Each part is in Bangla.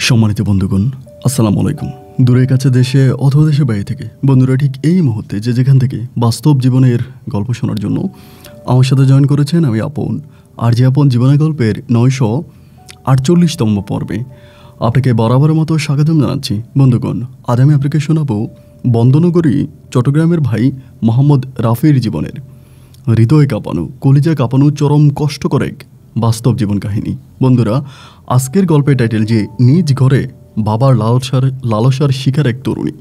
সম্মানিত বন্ধুগণ, আসসালামু আলাইকুম। দূরের কাছে দেশে অথবা দেশের বাইরে থেকে বন্ধুরা ঠিক এই মুহূর্তে যে যেখান থেকে বাস্তব জীবনের গল্প শোনার জন্য আমার সাথে জয়েন করেছেন, আমি আপন আর যে আপন জীবনের গল্পের 948তম পর্বে আপনাকে বরাবরের মতো স্বাগতম জানাচ্ছি। বন্ধুগণ, আজ আমি আপনাকে শোনাবো বন্দনগরী চট্টগ্রামের ভাই মোহাম্মদ রাফির জীবনের হৃদয় কাঁপানো, কলিজা কাঁপানো, চরম কষ্টকর এক বাস্তব জীবন কাহিনী। বন্ধুরা, আজকের গল্পের টাইটেল যে নিজ ঘরে বাবার লালসার শিকার এক তরুণী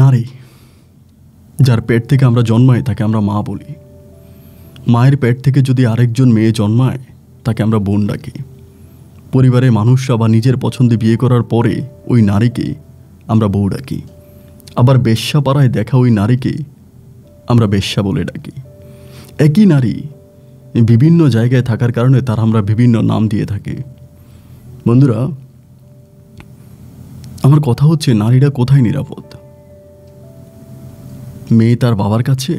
নারী। যার পেট থেকে আমরা জন্মাই তাকে আমরা মা বলি। মায়ের পেট থেকে যদি আরেকজন মেয়ে জন্মায় তাকে আমরা বোন ডাকি। পরিবারের মানুষরা বা নিজের পছন্দে বিয়ে করার পরে ওই নারীকে আমরা বউ ডাকি। আবার বেশ্যাপাড়ায় দেখা ওই নারীকে আমরা বেশ্যা বলে ডাকি। একই নারী বিভিন্ন জায়গায় থাকার কারণে তার আমরা বিভিন্ন নাম দিয়ে থাকি। বন্ধুরা, আমার কথা হচ্ছে, নারীরা কোথায় নিরাপদ? মেয়ে তার বাবার কাছে,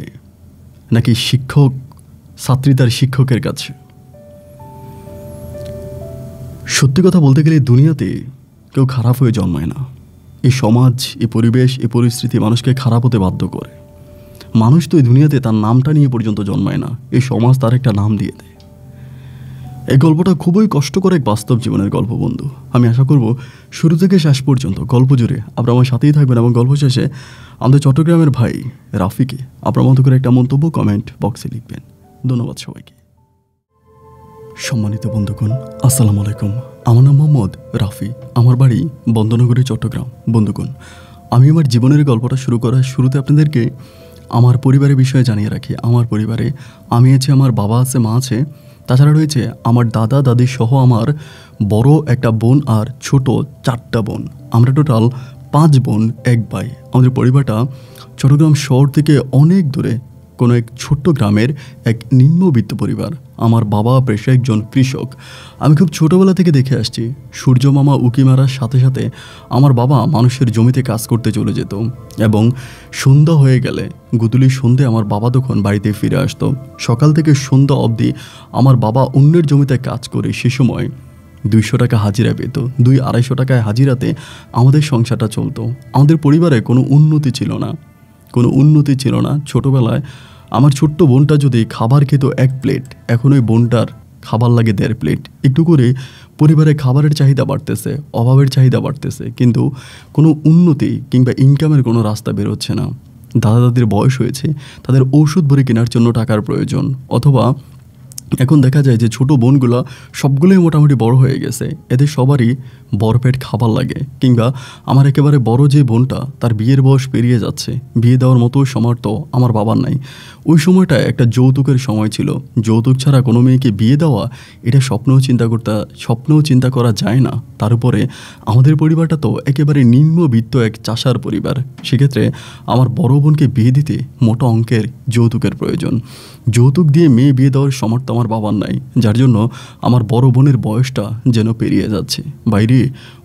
নাকি শিক্ষক ছাত্রী তার শিক্ষকের কাছে? সত্যি কথা বলতে গেলে দুনিয়াতে কেউ খারাপ হয়ে জন্মায় না। এই সমাজ, এই পরিবেশ, এই পরিস্থিতি মানুষকে খারাপ হতে বাধ্য করে। মানুষ তো এই দুনিয়াতে তার নামটা নিয়ে পর্যন্ত জন্মায় না, এই সমাজ তার একটা নাম দিয়ে দেয়। এই গল্পটা খুবই কষ্টকর এক বাস্তব জীবনের গল্প। বন্ধু, আমি আশা করব শুরু থেকে শেষ পর্যন্ত গল্প জুড়ে আপনারা আমার সাথেই থাকবেন এবং গল্প শেষে আমাদের চট্টগ্রামের ভাই রাফিকে আপনার মতো করে একটা মন্তব্য কমেন্ট বক্সে লিখবেন। ধন্যবাদ সবাইকে। সম্মানিত বন্ধুগণ, আসসালামু আলাইকুম। আমার নাম মোহাম্মদ রাফি, আমার বাড়ি বন্দনগরী, চট্টগ্রাম। বন্ধুগণ, আমি আমার জীবনের গল্পটা শুরু করার শুরুতে আপনাদেরকে আমার পরিবারের বিষয়ে জানিয়ে রাখি। আমার পরিবারে আমি আছি, আমার বাবা আছে, মা আছে, তাছাড়া রয়েছে আমার দাদা দাদি সহ আমার বড় একটা বোন আর ছোট 4টা বোন। আমরা টোটাল 5 বোন 1 ভাই। আমাদের পরিবারটা চট্টগ্রাম শহর থেকে অনেক দূরে কোনো এক ছোট্ট গ্রামের এক নিম্নবিত্ত পরিবার। আমার বাবা পেশায় একজন কৃষক। আমি খুব ছোটোবেলা থেকে দেখে আসছি, সূর্য মামা উঁকি মারার সাথে সাথে আমার বাবা মানুষের জমিতে কাজ করতে চলে যেত এবং সন্ধ্যা হয়ে গেলে গুদুলি সন্ধ্যে আমার বাবা তখন বাড়িতে ফিরে আসতো। সকাল থেকে সন্ধ্যা অবধি আমার বাবা অন্যের জমিতে কাজ করে সে সময় 200 টাকা হাজিরা পেত। 200-250 টাকায় হাজিরাতে আমাদের সংসারটা চলতো। আমাদের পরিবারে কোনো উন্নতি ছিল না। ছোটোবেলায় আমার ছোট্ট বোনটা যদি খাবার খেত 1 প্লেট, এখন ওই বোনটার খাবার লাগে 1.5 প্লেট। একটু করে পরিবারে খাবারের চাহিদা বাড়তেছে, অভাবের চাহিদা বাড়তেছে, কিন্তু কোনো উন্নতি কিংবা ইনকামের কোনো রাস্তা বেরোচ্ছে না। দাদা দাদির বয়স হয়েছে, তাদের ওষুধ ভরে কেনার জন্য টাকার প্রয়োজন। অথবা এখন দেখা যায় যে ছোটো বোনগুলো সবগুলোই মোটামুটি বড় হয়ে গেছে, এদের সবারই বড় পেট খাবার লাগে। কিংবা আমার একেবারে বড় যে বোনটা, তার বিয়ের বয়স পেরিয়ে যাচ্ছে, বিয়ে দেওয়ার মতো সামর্থ্য আমার বাবার নাই। ওই সময়টায় একটা যৌতুকের সময় ছিল। যৌতুক ছাড়া কোনো মেয়েকে বিয়ে দেওয়া, এটা স্বপ্নেও চিন্তা করা যায় না। তার উপরে আমাদের পরিবারটা তো একেবারে নিম্নবিত্ত এক চাষার পরিবার। সেক্ষেত্রে আমার বড় বোনকে বিয়ে দিতে মোটা অঙ্কের যৌতুকের প্রয়োজন। যৌতুক দিয়ে মেয়ে বিয়ে দেওয়ার সামর্থ্য আমার বাবার নাই, যার জন্য আমার বড় বোনের বয়সটা যেন পেরিয়ে যাচ্ছে। বাইরে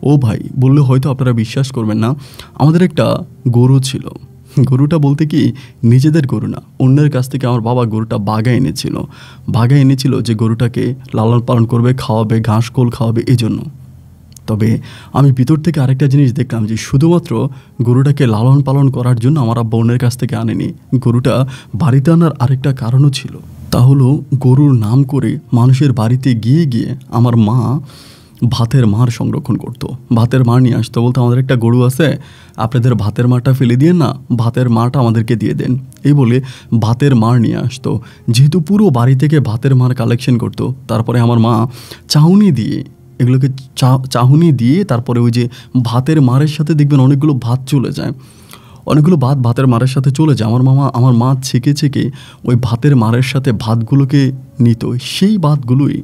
ও ভাই, বললে হয়তো আপনারা বিশ্বাস করবেন না, আমাদের একটা গরু ছিল। গরুটা বলতে কি নিজেদের গরু না, অন্যের কাছ থেকে আমার বাবা গরুটা বাগায় এনেছিল যে গরুটাকে লালন পালন করবে, খাওয়াবে, ঘাস কোল খাওয়াবে, এই জন্য। তবে আমি ভিতর থেকে আরেকটা জিনিস দেখলাম যে শুধুমাত্র গরুটাকে লালন পালন করার জন্য আমার আব্বা অন্যের কাছ থেকে আনেনি। গরুটা বাড়িতে আনার আরেকটা কারণও ছিল, তা হলো গরুর নাম করে মানুষের বাড়িতে গিয়ে আমার মা ভাতের মার সংরক্ষণ করতো। ভাতের মার নিয়ে আসতো, বলতো আমাদের একটা গরু আছে, আপনাদের ভাতের মারটা ফেলে দিয়ে না, ভাতের মারটা আমাদেরকে দিয়ে দেন। এই বলে ভাতের মার নিয়ে আসতো। যেহেতু পুরো বাড়ি থেকে ভাতের মার কালেকশন করতো, তারপরে আমার মা চাহুনি দিয়ে তারপরে ওই যে ভাতের মারের সাথে দেখবেন অনেকগুলো ভাত চলে যায়, ভাতের মারের সাথে চলে যায়। আমার মা ছেঁকে ওই ভাতের মারের সাথে ভাতগুলোকে নিত, সেই ভাতগুলোই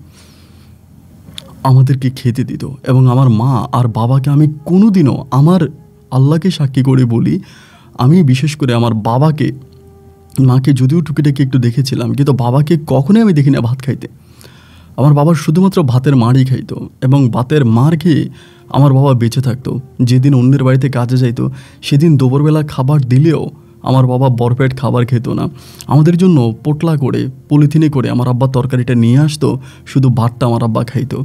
আমাদেরকে খেতে দিত। এবং আমার মা আর বাবাকে আমি কোনোদিনও, আমার আল্লাহকে সাক্ষী করে বলি, আমি বিশেষ করে আমার মাকে যদিও টুকিটাকি একটু দেখেছিলাম, কিন্তু বাবাকে কখনোই আমি দেখি না ভাত খাইতে। আমার বাবা শুধুমাত্র ভাতের মারই খাইতো এবং ভাতের মার খেয়ে আমার বাবা বেঁচে থাকতো। যেদিন অন্যের বাড়িতে কাজে যাইতো, সেদিন দুপুরবেলা খাবার দিলেও আমার বাবা বরপেট খাবার খেত না, আমাদের জন্য পোটলা করে পলিথিনে করে আমার আব্বা তরকারিটা নিয়ে আসতো, শুধু ভাতটা আমার আব্বা খাইতো।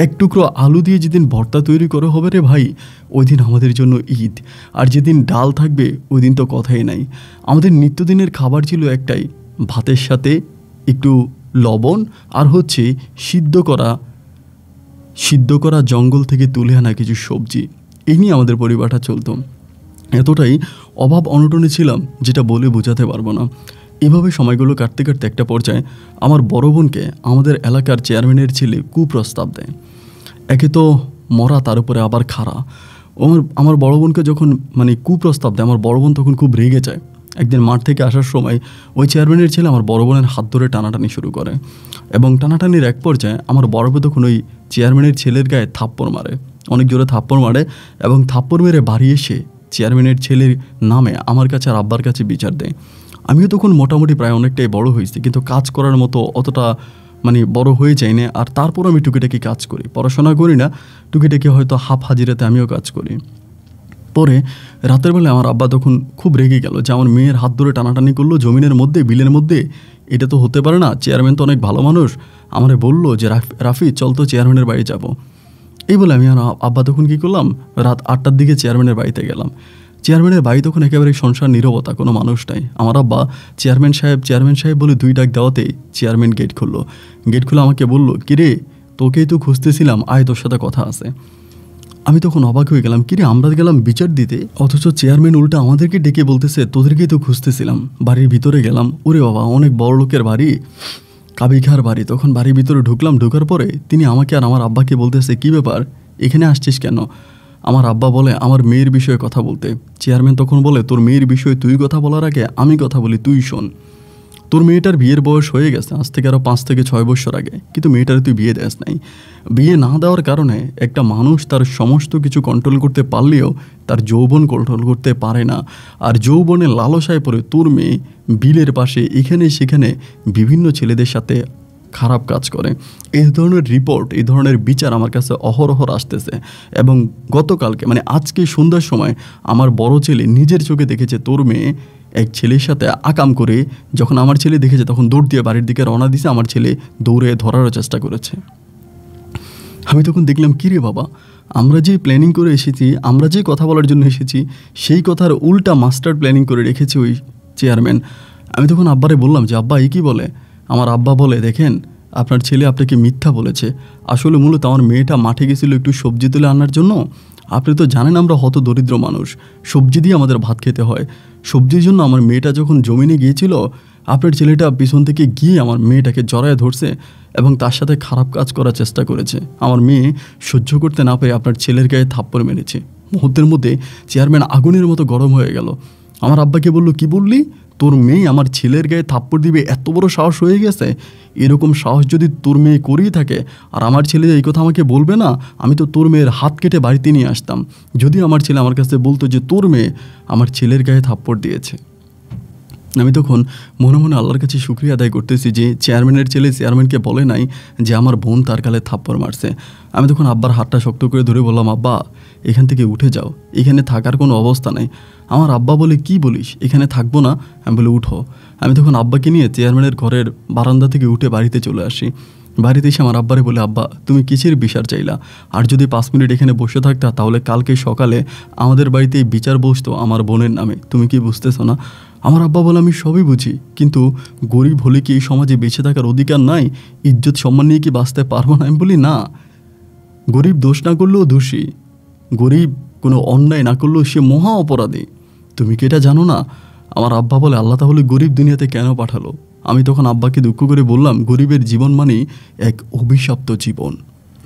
এক টুকরো আলু দিয়ে যেদিন ভর্তা তৈরি করে হবে রে ভাই, ওই দিন আমাদের জন্য ঈদ। আর যেদিন ডাল থাকবে ওই দিন তো কথাই নাই। আমাদের নিত্যদিনের খাবার ছিল একটাই, ভাতের সাথে একটু লবণ আর হচ্ছে সিদ্ধ করা জঙ্গল থেকে তুলে আনা কিছু সবজি। এই নিয়ে আমাদের পরিবারটা চলতো। এতটাই অভাব অনটনে ছিলাম যেটা বলে বোঝাতে পারবো না। এভাবে সময়গুলো কাটতে কাটতে একটা পর্যায়ে আমার বড় বোনকে আমাদের এলাকার চেয়ারম্যানের ছেলে কুপ্রস্তাব দেয়। একে তো মরা, তার উপরে আবার খাড়া। আমার বড় বোনকে যখন কুপ্রস্তাব দেয়, আমার বড় বোন তখন খুব রেগে যায়। একদিন মাঠ থেকে আসার সময় ওই চেয়ারম্যানের ছেলে আমার বড় বোনের হাত ধরে টানাটানি শুরু করে, এবং টানাটানির এক পর্যায়ে আমার বড় বোন তখন ওই চেয়ারম্যানের ছেলের গায়ে থাপ্পড় মারে, অনেক জোরে থাপ্পড় মারে, এবং থাপ্পড় মেরে বাড়ি এসে চেয়ারম্যানের ছেলের নামে আমার কাছে আর আব্বার কাছে বিচার দেয়। আমিও তখন মোটামুটি প্রায় অনেকটাই বড় হয়েছি, কিন্তু কাজ করার মতো অতটা বড় হয়ে যাই না। আর তারপর আমি টুকিটাকি কাজ করি, পড়াশোনা করি না, টুকিটাকি হয়তো হাফ হাজিরাতে আমিও কাজ করি। পরে রাতের বেলায় আমার আব্বা তখন খুব রেগে গেল যে আমার মেয়ের হাত ধরে টানাটানি করলো জমিনের মধ্যে, বিলের মধ্যে। এটা তো হতে পারে না, চেয়ারম্যান তো অনেক ভালো মানুষ। আমারে বললো যে রাফি চল তো চেয়ারম্যানের বাড়ি যাব। এই বলে আমি আর আব্বা তখন কী করলাম, রাত 8টার দিকে চেয়ারম্যানের বাড়িতে গেলাম। চেয়ারম্যানের বাড়ি তখন একেবারে সংসার নীরবতা, কোনো মানুষ নাই। আমার আব্বা চেয়ারম্যান সাহেব বলে 2 ডাক দেওয়াতেই চেয়ারম্যান গেট খুললো। গেট খুলে আমাকে বললো, কিরে তোকেই তো খুঁজতেছিলাম, আয় তোর সাথে কথা আছে। আমি তখন অবাক হয়ে গেলাম, কিরে আমরা গেলাম বিচার দিতে, অথচ চেয়ারম্যান উল্টা আমাদেরকে ডেকে বলতেছে তোদেরকেই তো খুঁজতেছিলাম। বাড়ির ভিতরে গেলাম, ওরে বাবা অনেক বড় লোকের বাড়ি, কাবিঘার বাড়ি। তখন বাড়ির ভিতরে ঢুকলাম, ঢোকার পরে তিনি আমাকে আর আমার আব্বাকে বলতেছে, কী ব্যাপার এখানে আসছিস কেন? আমার আব্বা বলে আমার মেয়ের বিষয়ে কথা বলতে। চেয়ারম্যান তখন বলে, তোর মেয়ের বিষয়ে তুই কথা বলার আগে আমি কথা বলি, তুই শোন। তোর মেয়েটার বিয়ের বয়স হয়ে গেছে আজ থেকে আরও 5 থেকে 6 বছর আগে, কিন্তু মেয়েটার তুই বিয়ে দেস নাই। বিয়ে না দেওয়ার কারণে একটা মানুষ তার সমস্ত কিছু কন্ট্রোল করতে পারলেও তার যৌবন কন্ট্রোল করতে পারে না। আর যৌবনের লালসায় পড়ে তোর মেয়ে বিলের পাশে এখানে সেখানে বিভিন্ন ছেলেদের সাথে খারাপ কাজ করে। এই ধরনের রিপোর্ট, এই ধরনের বিচার আমার কাছে অহরহর আসতেছে। এবং গতকালকে আজকে সন্ধ্যার সময় আমার বড় ছেলে নিজের চোখে দেখেছে তোর মেয়ে এক ছেলের সাথে আকাম করে। যখন আমার ছেলে দেখেছে তখন দৌড় দিয়ে বাড়ির দিকে রওনা দিছে, আমার ছেলে দৌড়ে ধরারও চেষ্টা করেছে। আমি তখন দেখলাম, কিরে বাবা, আমরা যে প্ল্যানিং করে এসেছি, আমরা যে কথা বলার জন্য এসেছি, সেই কথার উল্টা মাস্টার প্ল্যানিং করে রেখেছে ওই চেয়ারম্যান। আমি তখন আব্বারে বললাম যে আব্বা এই কী বলে? আমার আব্বা বলে, দেখেন আপনার ছেলে আপনাকে মিথ্যা বলেছে। আসলে মূলত আমার মেয়েটা মাঠে গেছিলো একটু সবজি তুলে আনার জন্য। আপনি তো জানেন আমরা হত দরিদ্র মানুষ, সবজি দিয়ে আমাদের ভাত খেতে হয়। সবজির জন্য আমার মেয়েটা যখন জমিনে গিয়েছিল, আপনার ছেলেটা পিছন থেকে গিয়ে আমার মেয়েটাকে জড়ায় ধরছে এবং তার সাথে খারাপ কাজ করার চেষ্টা করেছে। আমার মেয়ে সহ্য করতে না পেরে আপনার ছেলের গায়ে থাপ্পড় মেরেছে। মুহূর্তের মধ্যে চেয়ারম্যান আগুনের মতো গরম হয়ে গেল। আমার আব্বাকে বলল, কি বললি? তোর মেয়ে আমার ছেলের গায়ে থাপ্পড় দিবে, এত বড় সাহস হয়ে গেছে? এরকম সাহস যদি তোর মেয়ে করেই থাকে আর আমার ছেলে এই কথা আমাকে বলবে না, আমি তো তোর মেয়ের হাত কেটে বাড়িতে নিয়ে আসতাম। যদি আমার ছেলে আমার কাছে বলতো যে তোর মেয়ে আমার ছেলের গায়ে থাপ্পড় দিয়েছে। আমি তখন মনে মনে আল্লাহর কাছে শুকরিয়া আদায় করতেছি যে চেয়ারম্যানের ছেলে চেয়ারম্যানকে বলে নাই যে আমার বোন তার গালে থাপ্পড় মারছে। আমি তখন আব্বার হাতটা শক্ত করে ধরে বললাম, আব্বা এখান থেকে উঠে যাও, এখানে থাকার কোনো অবস্থা নেই। আমার আব্বা বলে, কি বলিস, এখানে থাকবো না? আমি বলে, উঠো। আমি তখন আব্বাকে নিয়ে চেয়ারম্যানের ঘরের বারান্দা থেকে উঠে বাড়িতে চলে আসি। বাড়িতে এসে আমার আব্বারে বলে, আব্বা তুমি কিসের বিচার চাইলা? আর যদি 5 মিনিট এখানে বসে থাকতা তাহলে কালকে সকালে আমাদের বাড়িতে বিচার বসতো আমার বোনের নামে। তুমি কি বুঝতেছো না? আমার আব্বা বলে, আমি সবই বুঝি, কিন্তু গরিব হলে কি এই সমাজে বেঁচে থাকার অধিকার নাই? ইজ্জত সম্মান নিয়ে কি বাঁচতে পারবো না? আমি বলি, না, গরিব দোষ না করলেও দোষী, গরিব কোনো অন্যায় না করলেও সে মহা অপরাধী। তুমি কি এটা জানো না? আমার আব্বা বলে, আল্লাহ তাহলে গরিব দুনিয়াতে কেন পাঠালো? আমি তখন আব্বাকে দুঃখ করে বললাম, গরিবের জীবন মানেই এক অভিশপ্ত জীবন।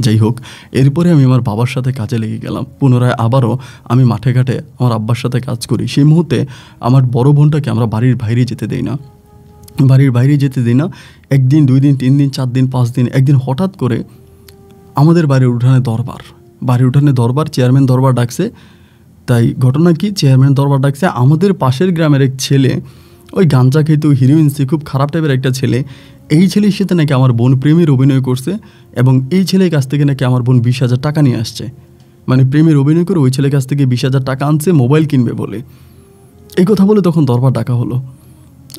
যাই হোক, এরপরে আমি আমার বাবার সাথে কাজে লেগে গেলাম। পুনরায় আবারও আমি মাঠে ঘাটে আমার আব্বার সাথে কাজ করি। সেই মুহূর্তে আমার বড় বোনটাকে আমরা বাড়ির বাইরে যেতে দিই না। একদিন, 2 দিন, 3 দিন, 4 দিন, 5 দিন, একদিন হঠাৎ করে আমাদের বাড়ির উঠানে দরবার, চেয়ারম্যান দরবার ডাকছে। তাই ঘটনা কি, চেয়ারম্যান দরবার ডাকছে, আমাদের পাশের গ্রামের এক ছেলে, ওই গাঞ্জা খেতে হিরোইনসি, খুব খারাপ টাইপের একটা ছেলে, এই ছেলের সাথে নাকি আমার বোন প্রেমের অভিনয় করছে এবং এই ছেলের কাছ থেকে নাকি আমার বোন 20,000 টাকা নিয়ে আসছে। প্রেমের অভিনয় করে ওই ছেলের কাছ থেকে 20,000 টাকা আনছে মোবাইল কিনবে বলে। এই কথা বলে তখন দরবার ডাকা হলো।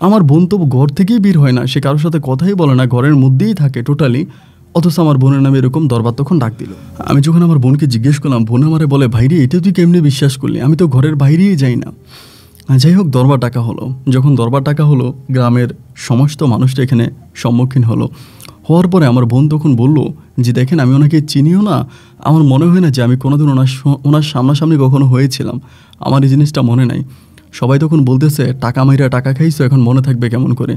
আমার বোন তো ঘর থেকেই বের হয় না, সে কারোর সাথে কথাই বলে না, ঘরের মধ্যেই থাকে টোটালি। অথচ আমার বোনের নামে এরকম দরবার তখন ডাক দিল। আমি যখন আমার বোনকে জিজ্ঞেস করলাম, বোন আমারে বলে, ভাইরে এটা তুই কেমনে বিশ্বাস করলি, আমি তো ঘরের বাইরেই যাই না। যাই হোক, দরবার ডাকা হলো। যখন দরবার ডাকা হলো, গ্রামের সমস্ত মানুষটা এখানে সম্মুখীন হলো। হওয়ার পরে আমার বোন তখন বলল যে, দেখেন আমি ওনাকে চিনিও না, আমার মনে হয় না যে আমি কোনোদিন ওনার সামনাসামনি কখনো হয়েছিলাম, আমার এই জিনিসটা মনে নাই। সবাই তখন বলতেছে, টাকা মাইরা টাকা খাইছো, এখন মনে থাকবে কেমন করে।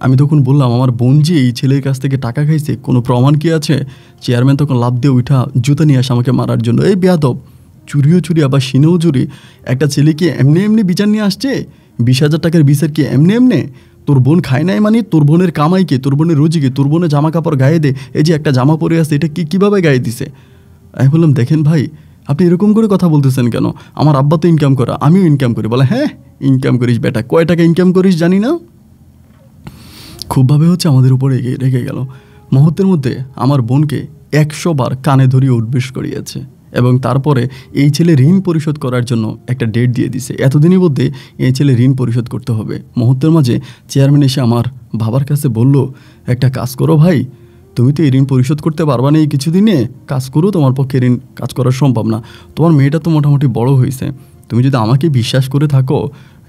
আমি তখন বললাম, আমার বোন যে এই ছেলের কাছ থেকে টাকা খাইছে, কোনো প্রমাণ কি আছে? চেয়ারম্যান তখন লাফ দিয়ে উঠা জুতা নিয়ে আসে আমাকে মারার জন্য। এই বেয়াদব, চুরিও চুরি আবার সিনেও চুরি, একটা ছেলে কি এমনি এমনি বিচার নিয়ে আসছে? 20,000 টাকার বিচার কি এমনি এমনি? তোর বোন খায় নাই মানে তোর বোনের কামাইকে, তোর বোনের রুজিকে, তোর বোনের জামা কাপড় গায়ে দে, এই যে একটা জামা পরে আছে এটা কীভাবে গায়ে দিছে? আমি বললাম, দেখেন ভাই, আপনি এরকম করে কথা বলতেছেন কেন? আমার আব্বা তো ইনকাম করা, আমিও ইনকাম করি। বলে, হ্যাঁ ইনকাম করিস বেটা, কয় টাকা ইনকাম করিস জানি না। খুবভাবে হচ্ছে আমাদের উপরে রেগে গেল। মুহূর্তের মধ্যে আমার বোনকে 100 বার কানে ধরিয়ে উঠবেশ করিয়েছে এবং তারপরে এই ছেলে ঋণ পরিশোধ করার জন্য একটা ডেট দিয়ে দিছে। এতদিনের মধ্যে এই ছেলে ঋণ পরিশোধ করতে হবে। মুহূর্তের মাঝে চেয়ারম্যান এসে আমার বাবার কাছে বলল, একটা কাজ করো ভাই, তুমি তো এই ঋণ পরিশোধ করতে পারবা না এই কিছুদিনে, কাজ করো, তোমার পক্ষে ঋণ কাজ করা সম্ভব না। তোমার মেয়েটা তো মোটামুটি বড় হয়েছে, তুমি যদি আমাকে বিশ্বাস করে থাকো,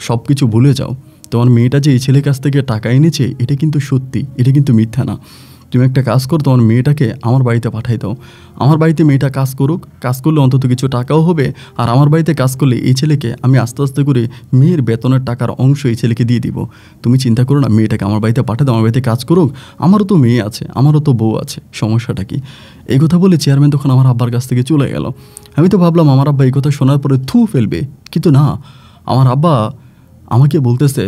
সব কিছু ভুলে যাও। তোমার মেয়েটা যে এই ছেলের কাছ থেকে টাকা এনেছে এটা কিন্তু সত্যি, এটা কিন্তু মিথ্যা না। তুমি একটা কাজ করো, তোমার মেয়েটাকে আমার বাড়িতে পাঠাই দাও। আমার বাড়িতে মেয়েটা কাজ করুক, কাজ করলে অন্তত কিছু টাকাও হবে। আর আমার বাড়িতে কাজ করলে এই ছেলেকে আমি আস্তে আস্তে করে মেয়ের বেতনের টাকার অংশ এই ছেলেকে দিয়ে দিব। তুমি চিন্তা করো না, মেয়েটাকে আমার বাড়িতে পাঠা দাও, আমার বাড়িতে কাজ করুক। আমারও তো মেয়ে আছে, আমারও তো বউ আছে, সমস্যাটা কি? এই কথা বলে চেয়ারম্যান তখন আমার আব্বার কাছ থেকে চলে গেল। আমি তো ভাবলাম আমার আব্বা এই কথা শোনার পরে থু ফেলবে, কিন্তু না, আমার আব্বা আমাকে বলতেছে,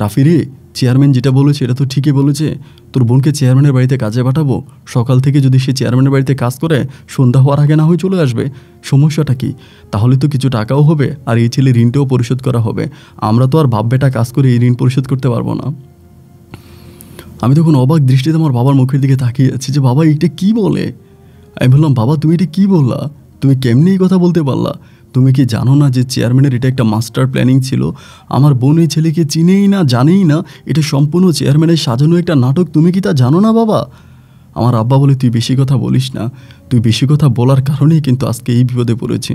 রাফি রে, চেয়ারম্যান যেটা বলেছে এটা তো ঠিকই বলেছে। তোর বোনকে চেয়ারম্যানের বাড়িতে কাজে পাঠাবো, সকাল থেকে যদি সে চেয়ারম্যানের বাড়িতে কাজ করে সন্ধ্যা হওয়ার আগে না হয়ে চলে আসবে, সমস্যাটা কি? তাহলে তো কিছু টাকাও হবে আর এই ছেলে ঋণটাও পরিশোধ করা হবে। আমরা তো আর বাপ বেটা কাজ করে এই ঋণ পরিশোধ করতে পারবো না। আমি তখন অবাক দৃষ্টিতে আমার বাবার মুখের দিকে তাকিয়ে আছি যে, বাবা এটা কি বলে? আমি বললাম, বাবা তুমি এটা কী বললা? তুমি কেমনি এই কথা বলতে পারলা? তুমি কি জানো না যে চেয়ারম্যানের এটা একটা মাস্টার প্ল্যানিং ছিল? আমার বোন এই ছেলেকে চিনেই না, জানেই না, এটা সম্পূর্ণ চেয়ারম্যানের সাজানো একটা নাটক। তুমি কি তা জানো না বাবা? আমার আব্বা বলে, তুই বেশি কথা বলিস না, তুই বেশি কথা বলার কারণেই কিন্তু আজকে এই বিপদে পড়েছি।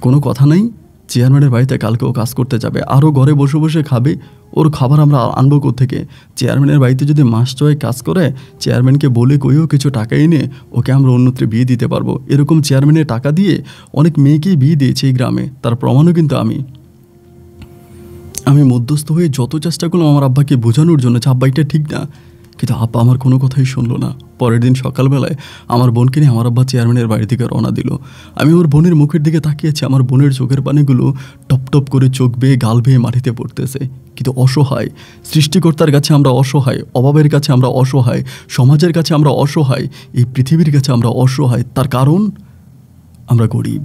কোনো কথা নাই, চেয়ারম্যানের বাড়িতে কালকেও কাজ করতে যাবে, আরও ঘরে বসে বসে খাবে, ওর খাবার আমরা আনবো কোত্থেকে? চেয়ারম্যানের বাড়িতে যদি মাস 6 কাজ করে, চেয়ারম্যানকে বলে কইও কিছু টাকা এনে ওকে আমরা অন্যত্রে বিয়ে দিতে পারবো। এরকম চেয়ারম্যানের টাকা দিয়ে অনেক মেয়েকেই বিয়ে দিয়েছে এই গ্রামে, তার প্রমাণও কিন্তু আমি মধ্যস্থ হয়ে যত চেষ্টা করলাম আমার আব্বাকে বোঝানোর জন্য যে আব্বা এটা ঠিক না, কিন্তু আব্বা আমার কোনো কথাই শুনলো না। পরের দিন সকালবেলায় আমার বোনকে নিয়ে আমার আব্বা চেয়ারম্যানের বাড়ি থেকে রওনা দিল। আমি আমার বোনের মুখের দিকে তাকিয়েছি, আমার বোনের চোখের পানিগুলো টপ টপ করে চোখ বেয়ে গাল বেয়ে মাটিতে পড়তেছে। কিন্তু অসহায়, সৃষ্টিকর্তার কাছে আমরা অসহায়, অভাবের কাছে আমরা অসহায়, সমাজের কাছে আমরা অসহায়, এই পৃথিবীর কাছে আমরা অসহায়। তার কারণ আমরা গরিব,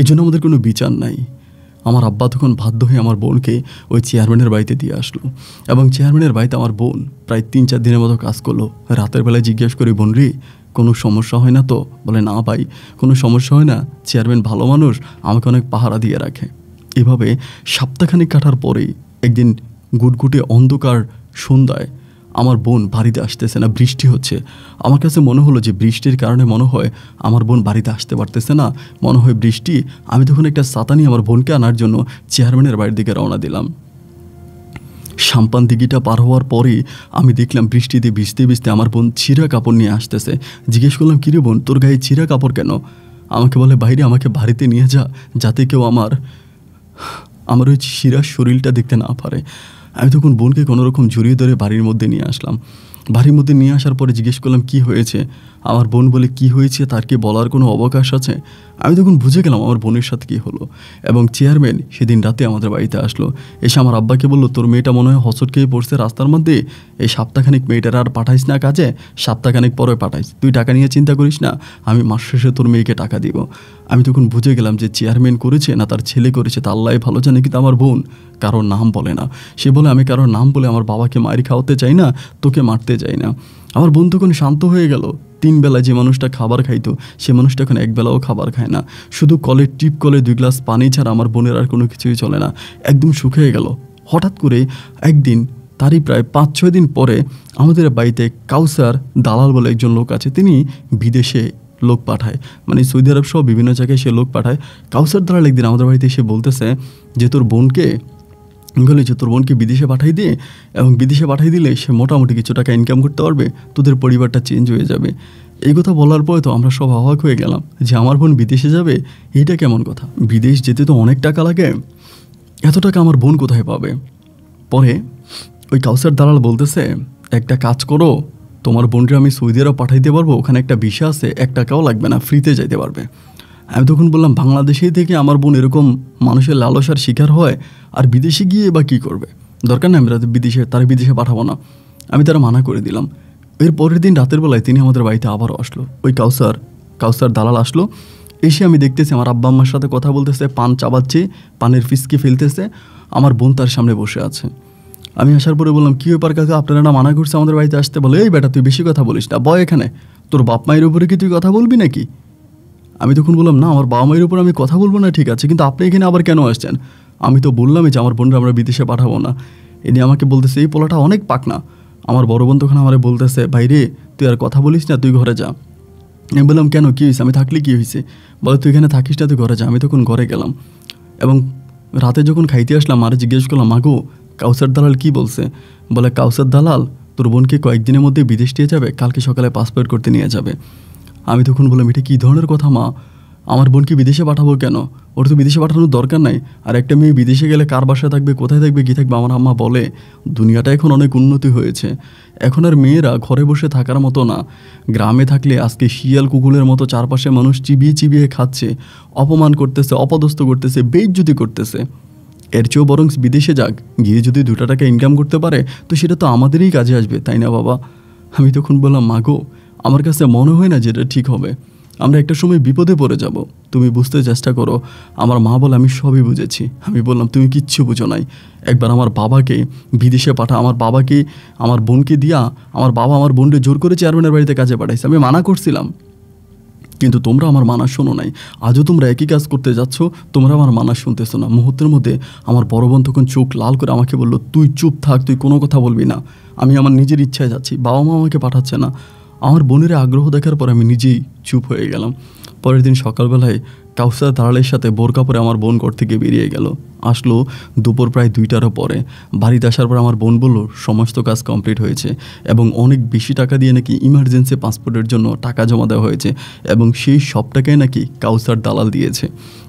এই জন্য আমাদের কোনো বিচার নাই। আমার আব্বা তখন বাধ্য হয়ে আমার বোনকে ওই চেয়ারম্যানের বাড়িতে দিয়ে আসলো এবং চেয়ারম্যানের বাড়িতে আমার বোন প্রায় 3-4 দিনের মতো কাজ করলো। রাতের বেলায় জিজ্ঞেস করি, বোন রে কোনো সমস্যা হয় না তো? বলে, না ভাই কোনো সমস্যা হয় না, চেয়ারম্যান ভালো মানুষ, আমাকে অনেক পাহারা দিয়ে রাখে। এভাবে সপ্তাহখানিক কাটার পরেই একদিন গুটগুটে অন্ধকার সন্ধ্যায় আমার বোন বাড়িতে আসতেছে না, বৃষ্টি হচ্ছে। আমার কাছে মনে হলো যে বৃষ্টির কারণে মনে হয় আমার বোন বাড়িতে আসতে পারতেছে না, মনে হয় বৃষ্টি। আমি তখন একটা ছাতা নিয়ে আমার বোনকে আনার জন্য চেয়ারম্যানের বাড়ির দিকে রওনা দিলাম। সাম্পান দিঘিটা পার হওয়ার পরেই আমি দেখলাম বৃষ্টিতে ভিজতে ভিজতে আমার বোন ছিঁড়া কাপড় নিয়ে আসতেছে। জিজ্ঞেস করলাম, কিরে বোন, তোর গায়ে ছিঁড়া কাপড় কেন? আমাকে বলে, বাইরে আমাকে বাড়িতে নিয়ে যা, যাতে কেউ আমার ওই ছিঁড়া শরীরটা দেখতে না পারে। আমি তখন বোনকে কোনোরকম জড়িয়ে ধরে বাড়ির মধ্যে নিয়ে আসলাম। বাড়ির মধ্যে নিয়ে আসার পরে জিজ্ঞেস করলাম, কি হয়েছে? আমার বোন বলে, কি হয়েছে তার কি বলার কোনো অবকাশ আছে? আমি তখন বুঝে গেলাম আমার বোনের সাথে কী হলো। এবং চেয়ারম্যান সেদিন রাতে আমাদের বাড়িতে আসলো, এসে আমার আব্বাকে বললো, তোর মেয়েটা মনে হয় হসট খেয়ে পড়ছে রাস্তার মধ্যে, এই সপ্তাহখানিক মেয়েটার আর পাঠাইস না কাজে, সপ্তাহখানিক পরে পাঠাইস, তুই টাকা নিয়ে চিন্তা করিস না, আমি মাস শেষে তোর মেয়েকে টাকা দিব। আমি তখন বুঝে গেলাম যে চেয়ারম্যান করেছে না তার ছেলে করেছে তা আল্লাহ ভালো জানে। কিন্তু আমার বোন কারোর নাম বলে না, সে বলে, আমি কারোর নাম বলে আমার বাবাকে মায়ের খাওয়াতে চাই না, তোকে মারতে চাই না। আমার বোন তখন শান্ত হয়ে গেল। 3 বেলা যে মানুষটা খাবার খাইতো সে মানুষটা এখন 1 বেলাও খাবার খায় না। শুধু কলের টিপ কলে 2 গ্লাস পানি ছাড়া আমার বোনের আর কোনো কিছুই চলে না, একদম শুকিয়ে গেল। হঠাৎ করে একদিন, তারই প্রায় 5-6 দিন পরে আমাদের বাড়িতে কাউসার দালাল বলে একজন লোক আছে, তিনি বিদেশে লোক পাঠায়, মানে সৌদি আরব সহ বিভিন্ন জায়গায় সে লোক পাঠায়। কাউসার দালাল একদিন আমাদের বাড়িতে এসে বলতেছে যে তোর বোনকে বিদেশে পাঠাই দিয়ে, এবং বিদেশে পাঠাই দিলে সে মোটামুটি কিছু টাকা ইনকাম করতে পারবে, তোদের পরিবারটা চেঞ্জ হয়ে যাবে। এই কথা বলার পরে তো আমরা সব অবাক হয়ে গেলাম যে আমার বোন বিদেশে যাবে, এইটা কেমন কথা? বিদেশ যেতে তো অনেক টাকা লাগে, এত টাকা আমার বোন কোথায় পাবে? পরে ওই কাউসার দালাল বলতেছে, একটা কাজ করো, তোমার বোনকে আমি সৌদি আরব পাঠাইতে পারবো, ওখানে একটা ভিসা আছে, 1 টাকাও লাগবে না, ফ্রিতে যাইতে পারবে। আমি তখন বললাম, বাংলাদেশেই থেকে আমার বোন এরকম মানুষের লালসার শিকার হয়, আর বিদেশে গিয়ে বা কী করবে? দরকার নেই, আমরা বিদেশে পাঠাবো না। আমি তারা মানা করে দিলাম। এর পরের দিন রাতের বেলায় তিনি আমাদের বাড়িতে আবারও আসলো। ওই কাউসার দালাল আসলো। এসে আমি দেখতেছি আমার আব্বা আম্মার সাথে কথা বলতেছে, পান চাবাচ্ছে, পানের ফিসকি ফেলতেছে, আমার বোন তার সামনে বসে আছে। আমি আসার পরে বললাম, কী ব্যাপার কাকা, আপনারা না মানা করছে আমাদের বাড়িতে আসতে? বলে, এই বেটা তুই বেশি কথা বলিস না, বয় এখানে, তোর বাপ মায়ের উপরে কি তুই কথা বলবি নাকি? আমি তখন বললাম, না আমার বাবা মায়ের উপর আমি কথা বলবো না, ঠিক আছে, কিন্তু আপনি এখানে আবার কেন আসছেন? আমি তো বললামই যে আমার বোনরা আমরা বিদেশে পাঠাবো না। এ নিয়ে আমাকে বলতেছে, এই পোলাটা অনেক পাকনা। আমার বড় বোন তখন আমার বলতেছে, ভাই রে তুই আর কথা বলিস না, তুই ঘরে যা। আমি বললাম, কেন, কী হয়েছে? আমি থাকলে কী হয়েছে? বলে, তুই এখানে থাকিস না, তুই ঘরে যা। আমি তখন ঘরে গেলাম, এবং রাতে যখন খাইতে আসলাম মারে জিজ্ঞেস করলাম, মাগো কাউসার দালাল কি বলছে? বলে, কাউসার দালাল তোর বোনকে কয়েকদিনের মধ্যে বিদেশ নিয়ে যাবে, কালকে সকালে পাসপোর্ট করতে নিয়ে যাবে। আমি তখন বললাম, এটা কী ধরনের কথা মা? আমার বোনকে বিদেশে পাঠাবো কেন? ওর তো বিদেশে পাঠানোর দরকার নাই। আর একটা মেয়ে বিদেশে গেলে কার বাসায় থাকবে, কোথায় থাকবে, কী থাকবে? আমার আম্মা বলে, দুনিয়াটা এখন অনেক উন্নতি হয়েছে, এখন আর মেয়েরা ঘরে বসে থাকার মতো না। গ্রামে থাকলে আজকে শিয়াল কুকুরের মতো চারপাশে মানুষ চিবিয়ে চিবিয়ে খাচ্ছে, অপমান করতেছে, অপদস্থ করতেছে, বেইজ্জতি করতেছে। এর চেয়েও বরং বিদেশে যাক, গিয়ে যদি 2 টাকা ইনকাম করতে পারে তো সেটা তো আমাদেরই কাজে আসবে, তাই না বাবা? আমি তখন বললাম, মাগো আমার কাছে মনে হয় না যে এটা ঠিক হবে, আমরা একটা সময় বিপদে পড়ে যাব, তুমি বুঝতে চেষ্টা করো। আমার মা বলে, আমি সবই বুঝেছি। আমি বললাম, তুমি কিচ্ছু বুঝো নাই। একবার আমার বাবাকে বিদেশে আমার বোনকে দিয়া আমার বাবা আমার বোনকে জোর করে চেয়ারম্যানের বাড়িতে কাজে পাঠাইছে। আমি মানা করছিলাম, কিন্তু তোমরা আমার মানা শোনো নাই। আজও তোমরা একই কাজ করতে যাচ্ছ, তোমরা আমার মানা শুনতেছো না। মুহূর্তের মধ্যে আমার বড় বোন তখন চোখ লাল করে আমাকে বললো, তুই চুপ থাক, তুই কোনো কথা বলবি না, আমি আমার নিজের ইচ্ছায় যাচ্ছি, বাবা মা আমাকে পাঠাচ্ছে না। আমার বোনের আগ্রহ দেখার পর আমি নিজেই চুপ হয়ে গেলাম। পরের দিন সকালবেলায় কাউসার দালালের সাথে বোরকা পরে আমার বোন ঘর থেকে বেরিয়ে গেল। আসলো দুপুর প্রায় 2টারও পরে। বাড়িতে আসার পর আমার বোন বলল সমস্ত কাজ কমপ্লিট হয়েছে, এবং অনেক বেশি টাকা দিয়ে নাকি ইমার্জেন্সি পাসপোর্টের জন্য টাকা জমা দেওয়া হয়েছে, এবং সেই সব টাকায় নাকি কাউসার দালাল দিয়েছে।